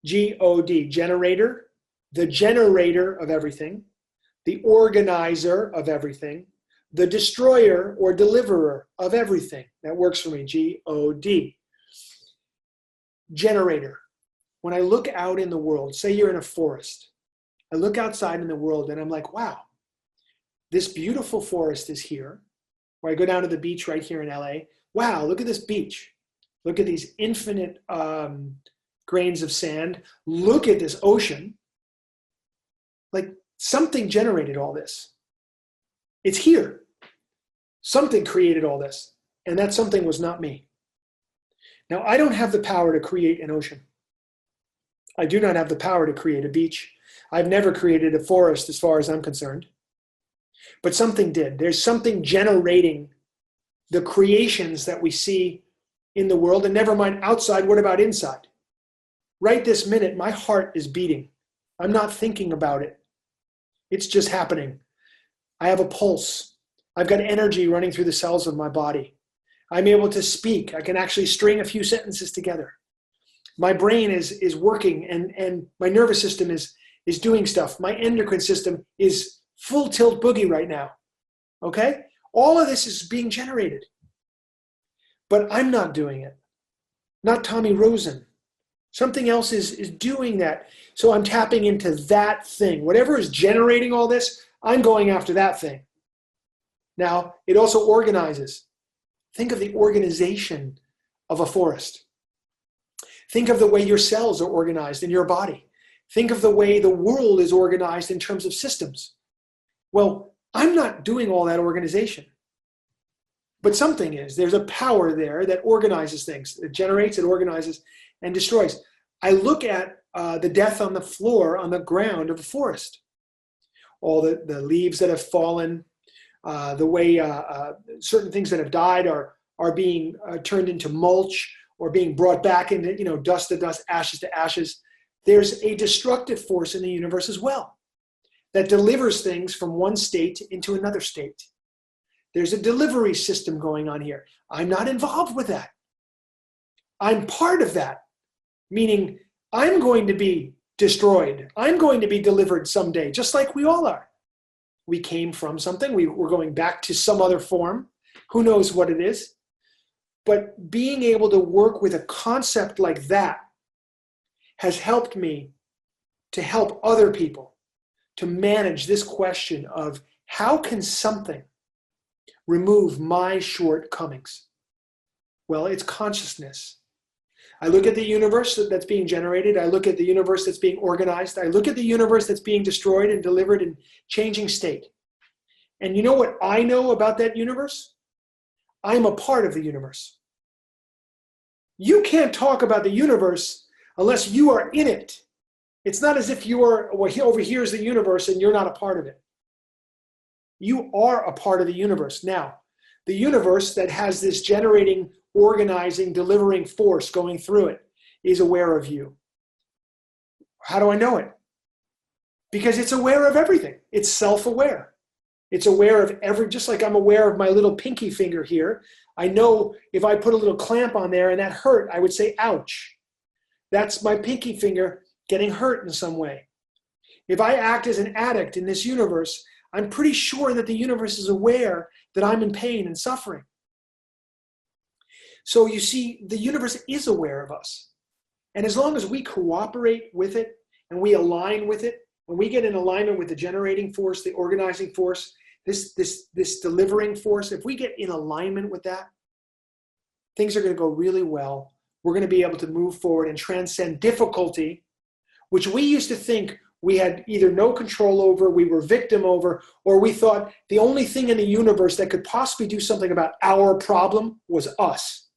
GOD, generator, the generator of everything, the organizer of everything, the destroyer or deliverer of everything. That works for me, GOD. Generator. When I look out in the world, say you're in a forest, I look outside in the world and I'm like, wow, this beautiful forest is here. Or I go down to the beach right here in LA. Wow, look at this beach. Look at these infinite grains of sand. Look at this ocean. Like something generated all this. It's here. Something created all this. And that something was not me. Now, I don't have the power to create an ocean. I do not have the power to create a beach. I've never created a forest as far as I'm concerned. But something did. There's something generating the creations that we see in the world. And never mind outside, what about inside? Right this minute, my heart is beating. I'm not thinking about it. It's just happening. I have a pulse. I've got energy running through the cells of my body. I'm able to speak. I can actually string a few sentences together. My brain is working and my nervous system is doing stuff. My endocrine system is full tilt boogie right now. Okay? All of this is being generated. But I'm not doing it. Not Tommy Rosen. Something else is doing that. So I'm tapping into that thing. Whatever is generating all this, I'm going after that thing. Now, it also organizes. Think of the organization of a forest. Think of the way your cells are organized in your body. Think of the way the world is organized in terms of systems. Well, I'm not doing all that organization. But something is. There's a power there that organizes things. It generates, it organizes, and destroys. I look at the death on the floor, on the ground of a forest. All the leaves that have fallen, the way certain things that have died are being turned into mulch or being brought back into, dust to dust, ashes to ashes. There's a destructive force in the universe as well that delivers things from one state into another state. There's a delivery system going on here. I'm not involved with that. I'm part of that, meaning I'm going to be destroyed. I'm going to be delivered someday, just like we all are. We came from something. We're going back to some other form. Who knows what it is? But being able to work with a concept like that has helped me to help other people to manage this question of how can something remove my shortcomings? Well, it's consciousness. I look at the universe that's being generated. I look at the universe that's being organized. I look at the universe that's being destroyed and delivered in changing state. And you know what I know about that universe? I'm a part of the universe. You can't talk about the universe unless you are in it. It's not as if you are, well, over here is the universe and you're not a part of it. You are a part of the universe. Now, the universe that has this generating, organizing, delivering force going through it is aware of you. How do I know it? Because it's aware of everything. It's self-aware. It's aware of just like I'm aware of my little pinky finger here. I know if I put a little clamp on there and that hurt, I would say, ouch. That's my pinky finger getting hurt in some way. If I act as an addict in this universe, I'm pretty sure that the universe is aware that I'm in pain and suffering. So you see, the universe is aware of us. And as long as we cooperate with it and we align with it, when we get in alignment with the generating force, the organizing force, this delivering force, if we get in alignment with that, things are going to go really well. We're going to be able to move forward and transcend difficulty, which we used to think we had either no control over, we were victim over, or we thought the only thing in the universe that could possibly do something about our problem was us.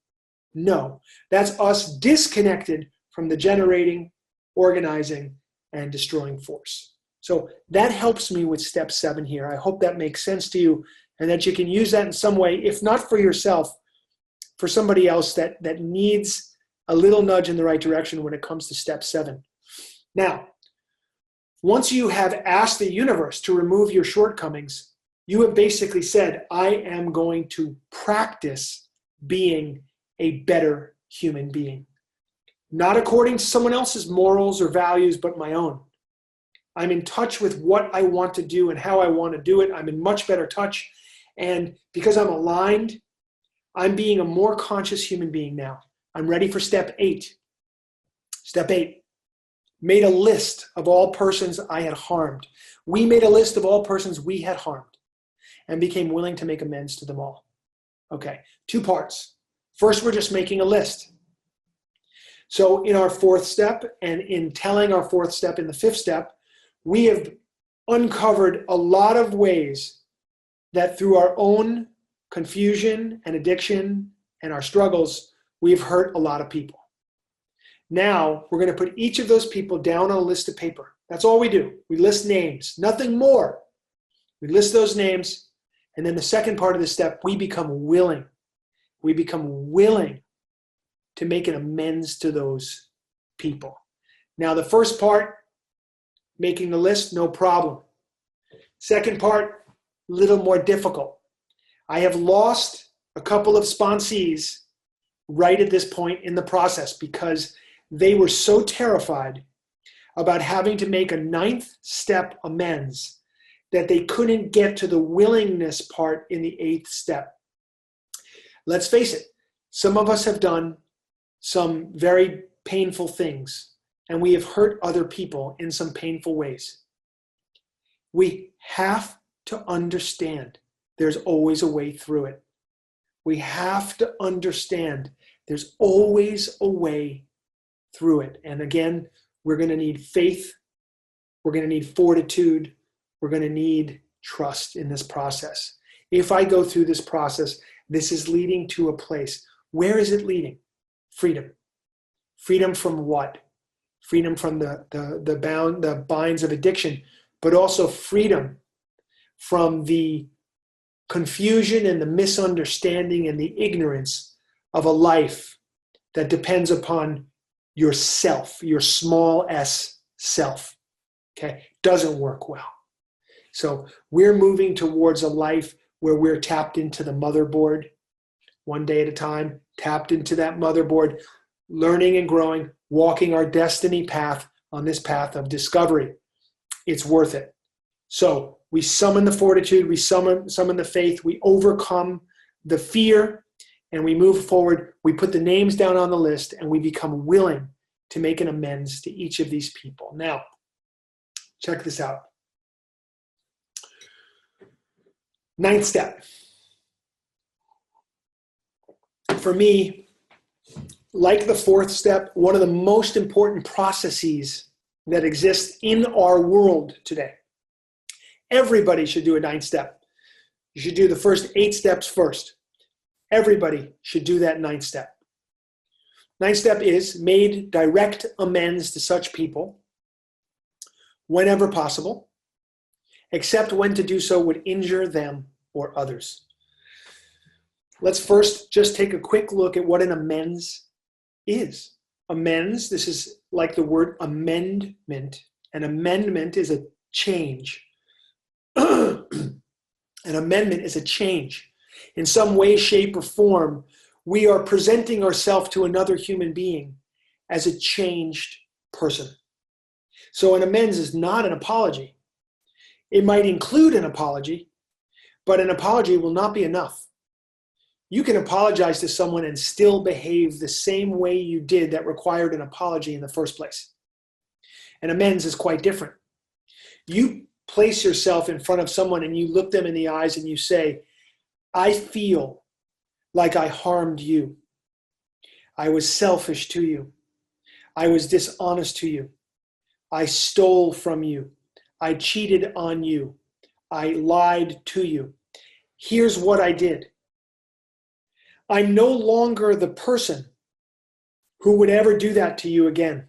No, that's us disconnected from the generating, organizing, and destroying force. So that helps me with step 7 here. I hope that makes sense to you and that you can use that in some way, if not for yourself, for somebody else that needs a little nudge in the right direction when it comes to step 7. Now, once you have asked the universe to remove your shortcomings, you have basically said, I am going to practice being a better human being. Not according to someone else's morals or values, but my own. I'm in touch with what I want to do and how I want to do it. I'm in much better touch. And because I'm aligned, I'm being a more conscious human being now. I'm ready for step 8. Step 8. Made a list of all persons I had harmed. We made a list of all persons we had harmed and became willing to make amends to them all. Okay, 2 parts. First, we're just making a list. So in our 4th step and in telling our 4th step in the 5th step, we have uncovered a lot of ways that through our own confusion and addiction and our struggles, we've hurt a lot of people. Now, we're going to put each of those people down on a list of paper. That's all we do. We list names, nothing more. We list those names, and then the second part of the step, we become willing. We become willing to make an amends to those people. Now, the first part, making the list, no problem. Second part, a little more difficult. I have lost a couple of sponsees right at this point in the process because they were so terrified about having to make a 9th step amends that they couldn't get to the willingness part in the 8th step. Let's face it, some of us have done some very painful things, and we have hurt other people in some painful ways. We have to understand there's always a way through it. We have to understand there's always a way through it. And again, we're going to need faith. We're going to need fortitude. We're going to need trust in this process. If I go through this process, this is leading to a place. Where is it leading? Freedom. Freedom from what? Freedom from the binds of addiction, but also freedom from the confusion and the misunderstanding and the ignorance of a life that depends upon yourself, your small s self. Okay? Doesn't work well. So we're moving towards a life where we're tapped into the motherboard, one day at a time, tapped into that motherboard, learning and growing, walking our destiny path on this path of discovery. It's worth it. So we summon the fortitude, we summon the faith, we overcome the fear, and we move forward. We put the names down on the list, and we become willing to make an amends to each of these people. Now, check this out. 9th step. For me, like the 4th step, one of the most important processes that exist in our world today. Everybody should do a 9th step. You should do the first 8 steps first. Everybody should do that 9th step. 9th step is made direct amends to such people whenever possible, except when to do so would injure them or others. Let's first just take a quick look at what an amends is. Amends, this is like the word amendment. An amendment is a change. An amendment is a change. In some way, shape, or form, we are presenting ourselves to another human being as a changed person. So an amends is not an apology. It might include an apology, but an apology will not be enough. You can apologize to someone and still behave the same way you did that required an apology in the first place. An amends is quite different. You place yourself in front of someone and you look them in the eyes and you say, I feel like I harmed you. I was selfish to you. I was dishonest to you. I stole from you. I cheated on you. I lied to you. Here's what I did. I'm no longer the person who would ever do that to you again.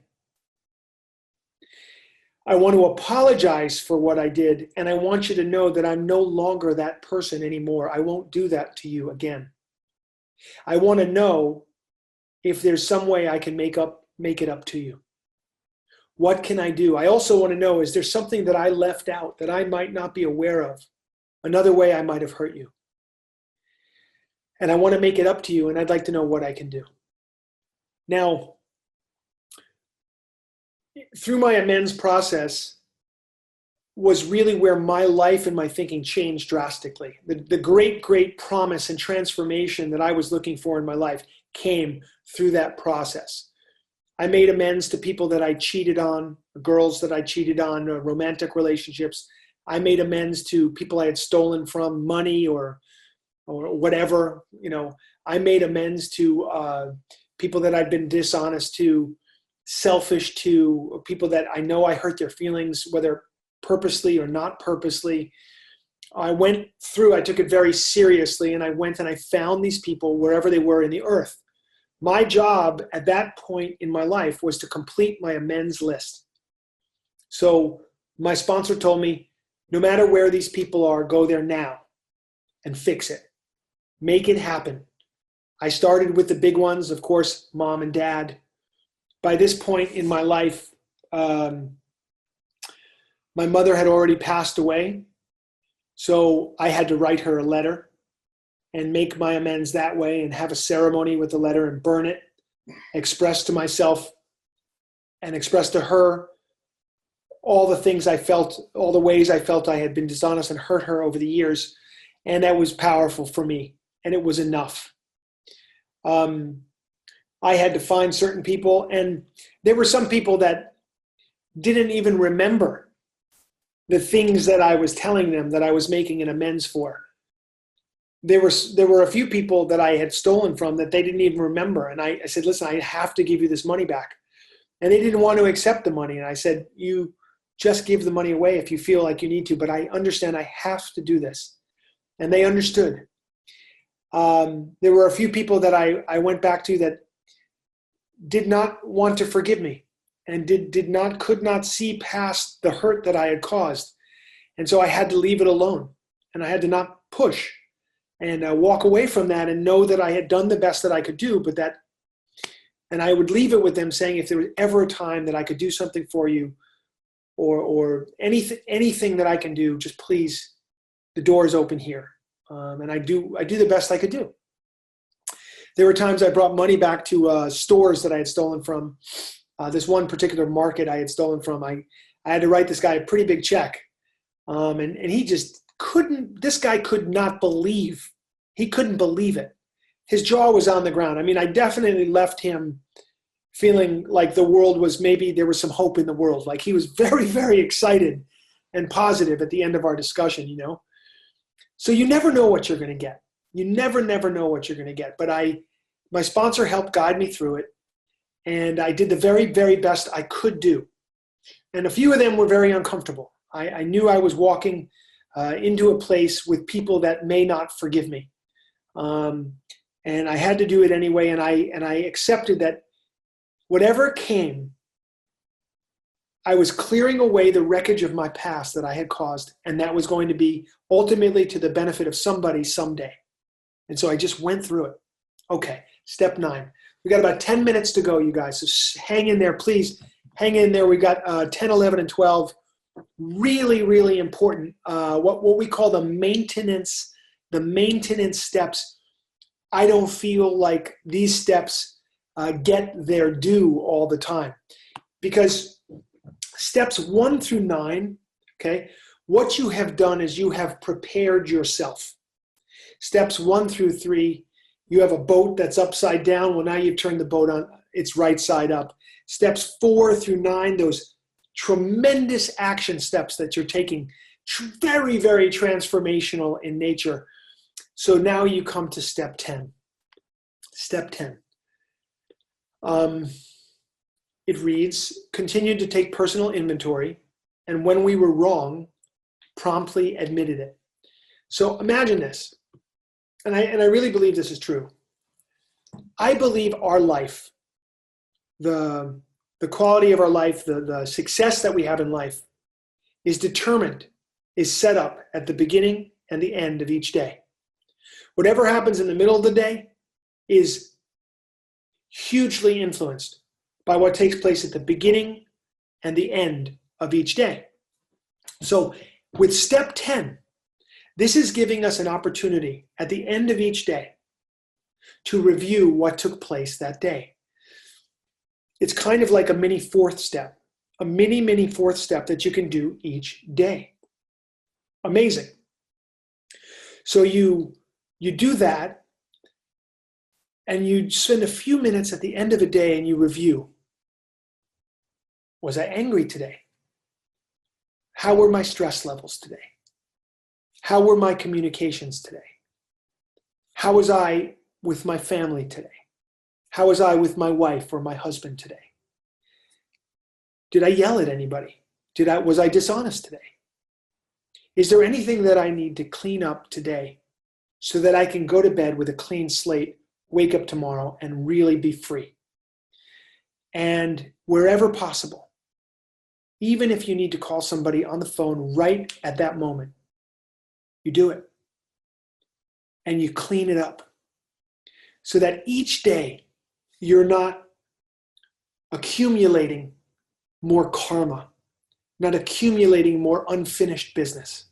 I want to apologize for what I did, and I want you to know that I'm no longer that person anymore. I won't do that to you again. I want to know if there's some way I can make it up to you. What can I do? I also want to know, is there something that I left out that I might not be aware of? Another way I might have hurt you. And I want to make it up to you, and I'd like to know what I can do. Now, through my amends process was really where my life and my thinking changed drastically. The great, great promise and transformation that I was looking for in my life came through that process. I made amends to people that I cheated on, girls that I cheated on, romantic relationships. I made amends to people I had stolen from, money or whatever. I made amends to people that I'd been dishonest to, selfish to, people that I know I hurt their feelings, whether purposely or not purposely. I took it very seriously, and I went and I found these people wherever they were in the earth. My job at that point in my life was to complete my amends list. So my sponsor told me, no matter where these people are, go there now and fix it. Make it happen. I started with the big ones, of course, mom and dad. By this point in my life, my mother had already passed away. So I had to write her a letter and make my amends that way and have a ceremony with the letter and burn it, express to myself and express to her all the things I felt, all the ways I felt I had been dishonest and hurt her over the years. And that was powerful for me, and it was enough. I had to find certain people, and there were some people that didn't even remember the things that I was telling them that I was making an amends for. There were a few people that I had stolen from that they didn't even remember. And I said, listen, I have to give you this money back. And they didn't want to accept the money. And I said, you just give the money away if you feel like you need to, but I understand I have to do this. And they understood. There were a few people that I went back to that did not want to forgive me and could not see past the hurt that I had caused. And so I had to leave it alone, and I had to not push and walk away from that and know that I had done the best that I could do, and I would leave it with them saying, if there was ever a time that I could do something for you or anything that I can do, just please, the door is open here. And I do the best I could do. There were times I brought money back to stores that I had stolen from. This one particular market I had stolen from, I had to write this guy a pretty big check. And he just this guy could not believe, he couldn't believe it. His jaw was on the ground. I mean, I definitely left him feeling like the world was, maybe there was some hope in the world. Like he was very, very excited and positive at the end of our discussion, you know? So you never know what you're going to get. You never know what you're going to get. But my sponsor helped guide me through it. And I did the very, very best I could do. And a few of them were very uncomfortable. I knew I was walking into a place with people that may not forgive me. And I had to do it anyway. And I accepted that whatever came, I was clearing away the wreckage of my past that I had caused. And that was going to be ultimately to the benefit of somebody someday. And so I just went through it. Okay, step 9. We got about 10 minutes to go, you guys. So hang in there, please. Hang in there. We got 10, 11, and 12. Really, really important. What we call the maintenance steps. I don't feel like these steps get their due all the time, because steps 1 through 9, okay, what you have done is you have prepared yourself. Steps 1 through 3, you have a boat that's upside down. Well, now you've turned the boat on its right side up. Steps 4 through 9, those tremendous action steps that you're taking, very, very transformational in nature. So now you come to step 10. Step 10. It reads, continue to take personal inventory, and when we were wrong, promptly admitted it. So imagine this, and I really believe this is true. I believe our life, the quality of our life, the success that we have in life is determined, is set up at the beginning and the end of each day. Whatever happens in the middle of the day is hugely influenced by what takes place at the beginning and the end of each day. So with step 10, this is giving us an opportunity at the end of each day to review what took place that day. It's kind of like a mini fourth step, a mini fourth step that you can do each day. Amazing. So you do that, and you spend a few minutes at the end of a day and you review. Was I angry today? How were my stress levels today? How were my communications today? How was I with my family today? How was I with my wife or my husband today? Did I yell at anybody? Was I dishonest today? Is there anything that I need to clean up today so that I can go to bed with a clean slate, wake up tomorrow, and really be free? And wherever possible, even if you need to call somebody on the phone right at that moment, you do it. And you clean it up so that each day you're not accumulating more karma, not accumulating more unfinished business,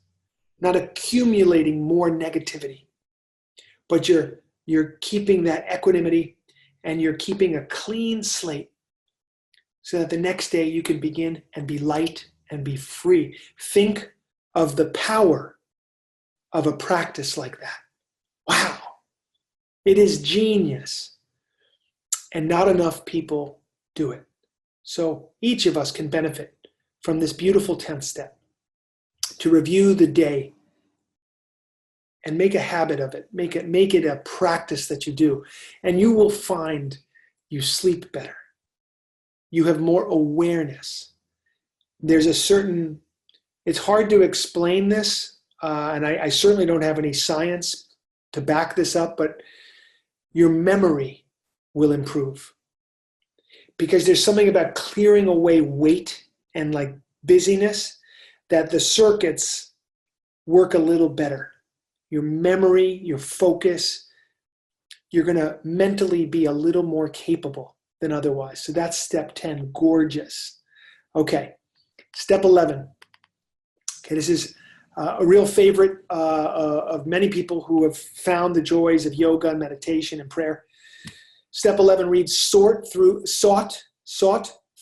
not accumulating more negativity, but you're keeping that equanimity and you're keeping a clean slate so that the next day you can begin and be light and be free. Think of the power of a practice like that. Wow. It is genius. and not enough people do it. So each of us can benefit from this beautiful 10th step, to review the day and make a habit of it. Make it a practice that you do. And you will find you sleep better. You have more awareness. There's a certain, it's hard to explain this, and I certainly don't have any science to back this up, but your memory will improve. Because there's something about clearing away weight and like busyness that the circuits work a little better. Your memory, your focus, you're going to mentally be a little more capable than otherwise. So that's step 10, gorgeous. Okay, step 11. Okay, this is a real favorite of many people who have found the joys of yoga and meditation and prayer. Step 11 reads, sought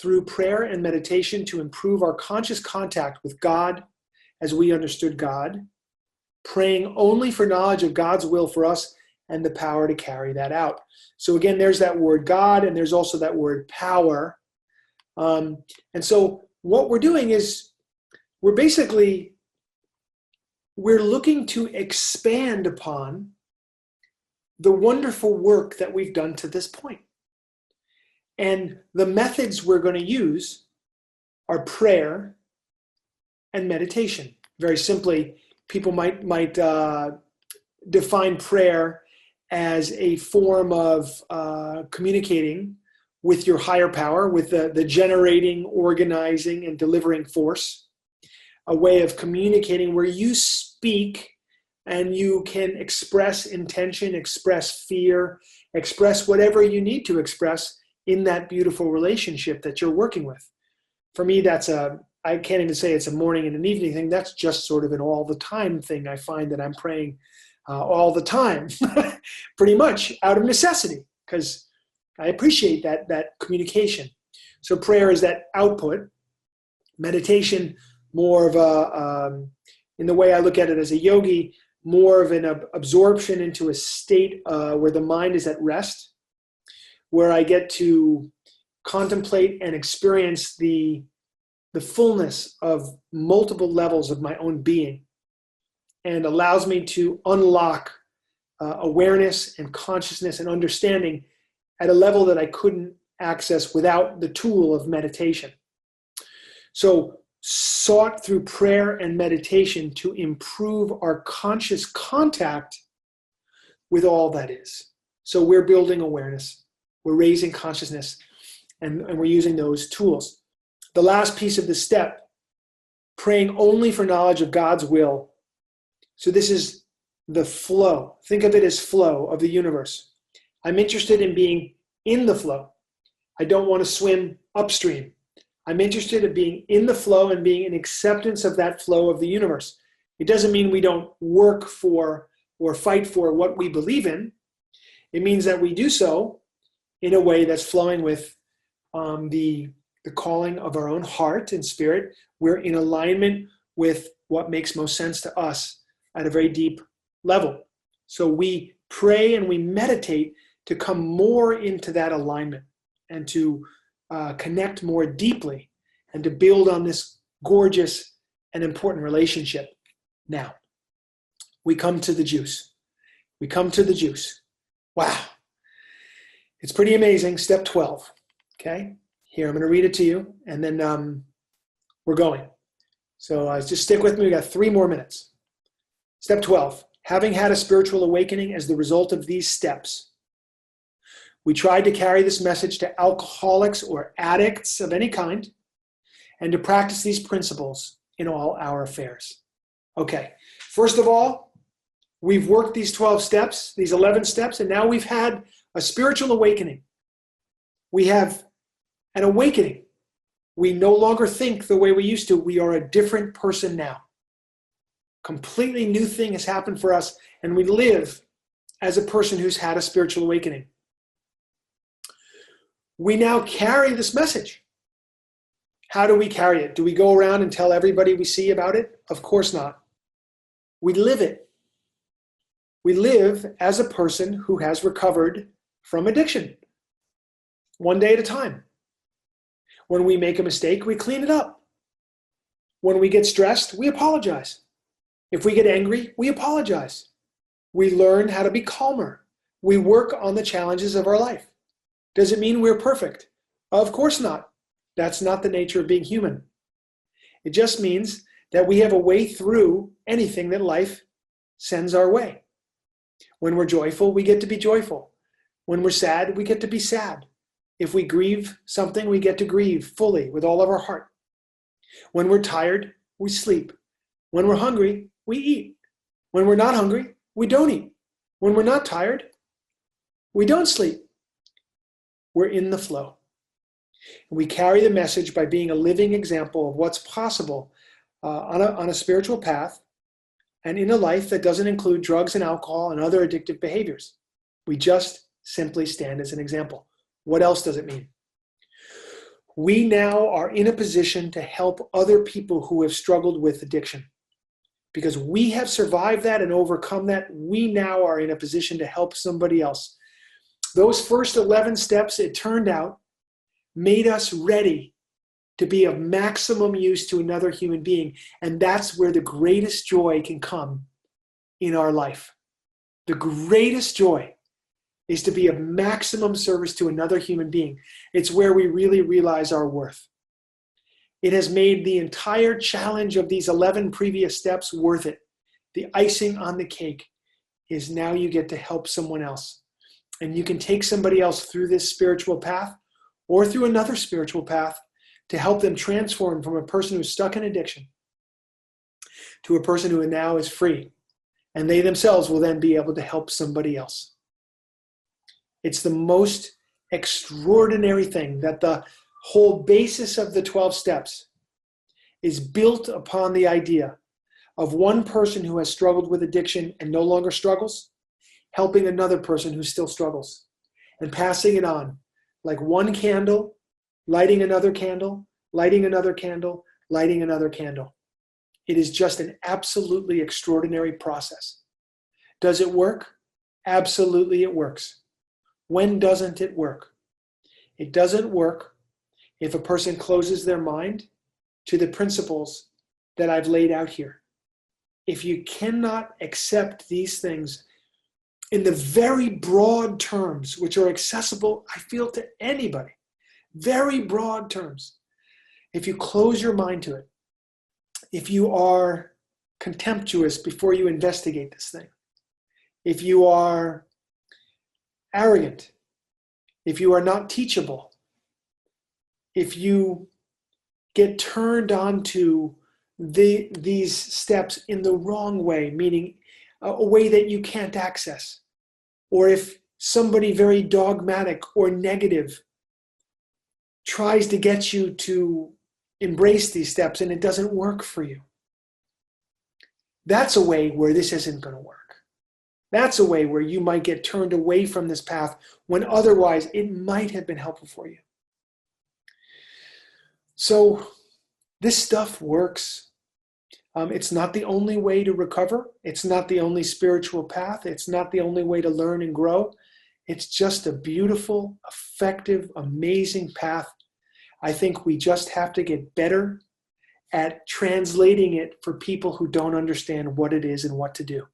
through prayer and meditation to improve our conscious contact with God as we understood God, praying only for knowledge of God's will for us and the power to carry that out. So again, there's that word God, and there's also that word power. And so what we're doing is we're looking to expand upon the wonderful work that we've done to this point. And the methods we're going to use are prayer and meditation. Very simply, people might define prayer as a form of communicating with your higher power, with the generating, organizing, and delivering force. A way of communicating where you speak and you can express intention, express fear, express whatever you need to express in that beautiful relationship that you're working with. For me, I can't even say it's a morning and an evening thing. That's just sort of an all the time thing. I find that I'm praying all the time, pretty much out of necessity, because I appreciate that communication. So prayer is that output. Meditation, more of a, in the way I look at it as a yogi, more of an absorption into a state where the mind is at rest, where I get to contemplate and experience the fullness of multiple levels of my own being, and allows me to unlock awareness and consciousness and understanding at a level that I couldn't access without the tool of meditation. So sought through prayer and meditation to improve our conscious contact with all that is. So we're building awareness, we're raising consciousness, and we're using those tools. The last piece of the step, praying only for knowledge of God's will. So this is the flow. Think of it as flow of the universe. I'm interested in being in the flow. I don't want to swim upstream. I'm interested in being in the flow and being in acceptance of that flow of the universe. It doesn't mean we don't work for or fight for what we believe in. It means that we do so in a way that's flowing with the calling of our own heart and spirit. We're in alignment with what makes most sense to us at a very deep level. So we pray and we meditate to come more into that alignment and to connect more deeply and to build on this gorgeous and important relationship. Now, we come to the juice. We come to the juice. Wow. It's pretty amazing. Step 12. Okay. Here, I'm going to read it to you, and then we're going. So just stick with me. We got 3 more minutes. Step 12. Having had a spiritual awakening as the result of these steps, we tried to carry this message to alcoholics or addicts of any kind, and to practice these principles in all our affairs. Okay. First of all, we've worked these 12 steps, these 11 steps, and now we've had a spiritual awakening. We have an awakening. We no longer think the way we used to. We are a different person now. Completely new thing has happened for us, and we live as a person who's had a spiritual awakening. We now carry this message. How do we carry it? Do we go around and tell everybody we see about it? Of course not. We live it. We live as a person who has recovered from addiction. one day at a time. When we make a mistake, we clean it up. When we get stressed, we apologize. If we get angry, we apologize. We learn how to be calmer. We work on the challenges of our life. Does it mean we're perfect? Of course not. That's not the nature of being human. It just means that we have a way through anything that life sends our way. When we're joyful, we get to be joyful. When we're sad, we get to be sad. If we grieve something, we get to grieve fully with all of our heart. When we're tired, we sleep. When we're hungry, we eat. When we're not hungry, we don't eat. When we're not tired, we don't sleep. We're in the flow. We carry the message by being a living example of what's possible on a spiritual path and in a life that doesn't include drugs and alcohol and other addictive behaviors. We just simply stand as an example. What else does it mean? We now are in a position to help other people who have struggled with addiction. Because we have survived that and overcome that, we now are in a position to help somebody else. Those first 11 steps, it turned out, made us ready to be of maximum use to another human being. And that's where the greatest joy can come in our life. The greatest joy is to be of maximum service to another human being. It's where we really realize our worth. It has made the entire challenge of these 11 previous steps worth it. The icing on the cake is now you get to help someone else. And you can take somebody else through this spiritual path or through another spiritual path to help them transform from a person who's stuck in addiction to a person who now is free. And they themselves will then be able to help somebody else. It's the most extraordinary thing that the whole basis of the 12 steps is built upon the idea of one person who has struggled with addiction and no longer struggles, helping another person who still struggles and passing it on like one candle, lighting another candle, lighting another candle, lighting another candle. It is just an absolutely extraordinary process. Does it work? Absolutely it works. When doesn't it work? It doesn't work if a person closes their mind to the principles that I've laid out here. If you cannot accept these things in the very broad terms, which are accessible, I feel, to anybody, very broad terms, if you close your mind to it, if you are contemptuous before you investigate this thing, if you are arrogant, if you are not teachable, if you get turned on to these steps in the wrong way, meaning a way that you can't access, or if somebody very dogmatic or negative tries to get you to embrace these steps and it doesn't work for you, that's a way where this isn't going to work. That's a way where you might get turned away from this path when otherwise it might have been helpful for you. So this stuff works. It's not the only way to recover. It's not the only spiritual path. It's not the only way to learn and grow. It's just a beautiful, effective, amazing path. I think we just have to get better at translating it for people who don't understand what it is and what to do.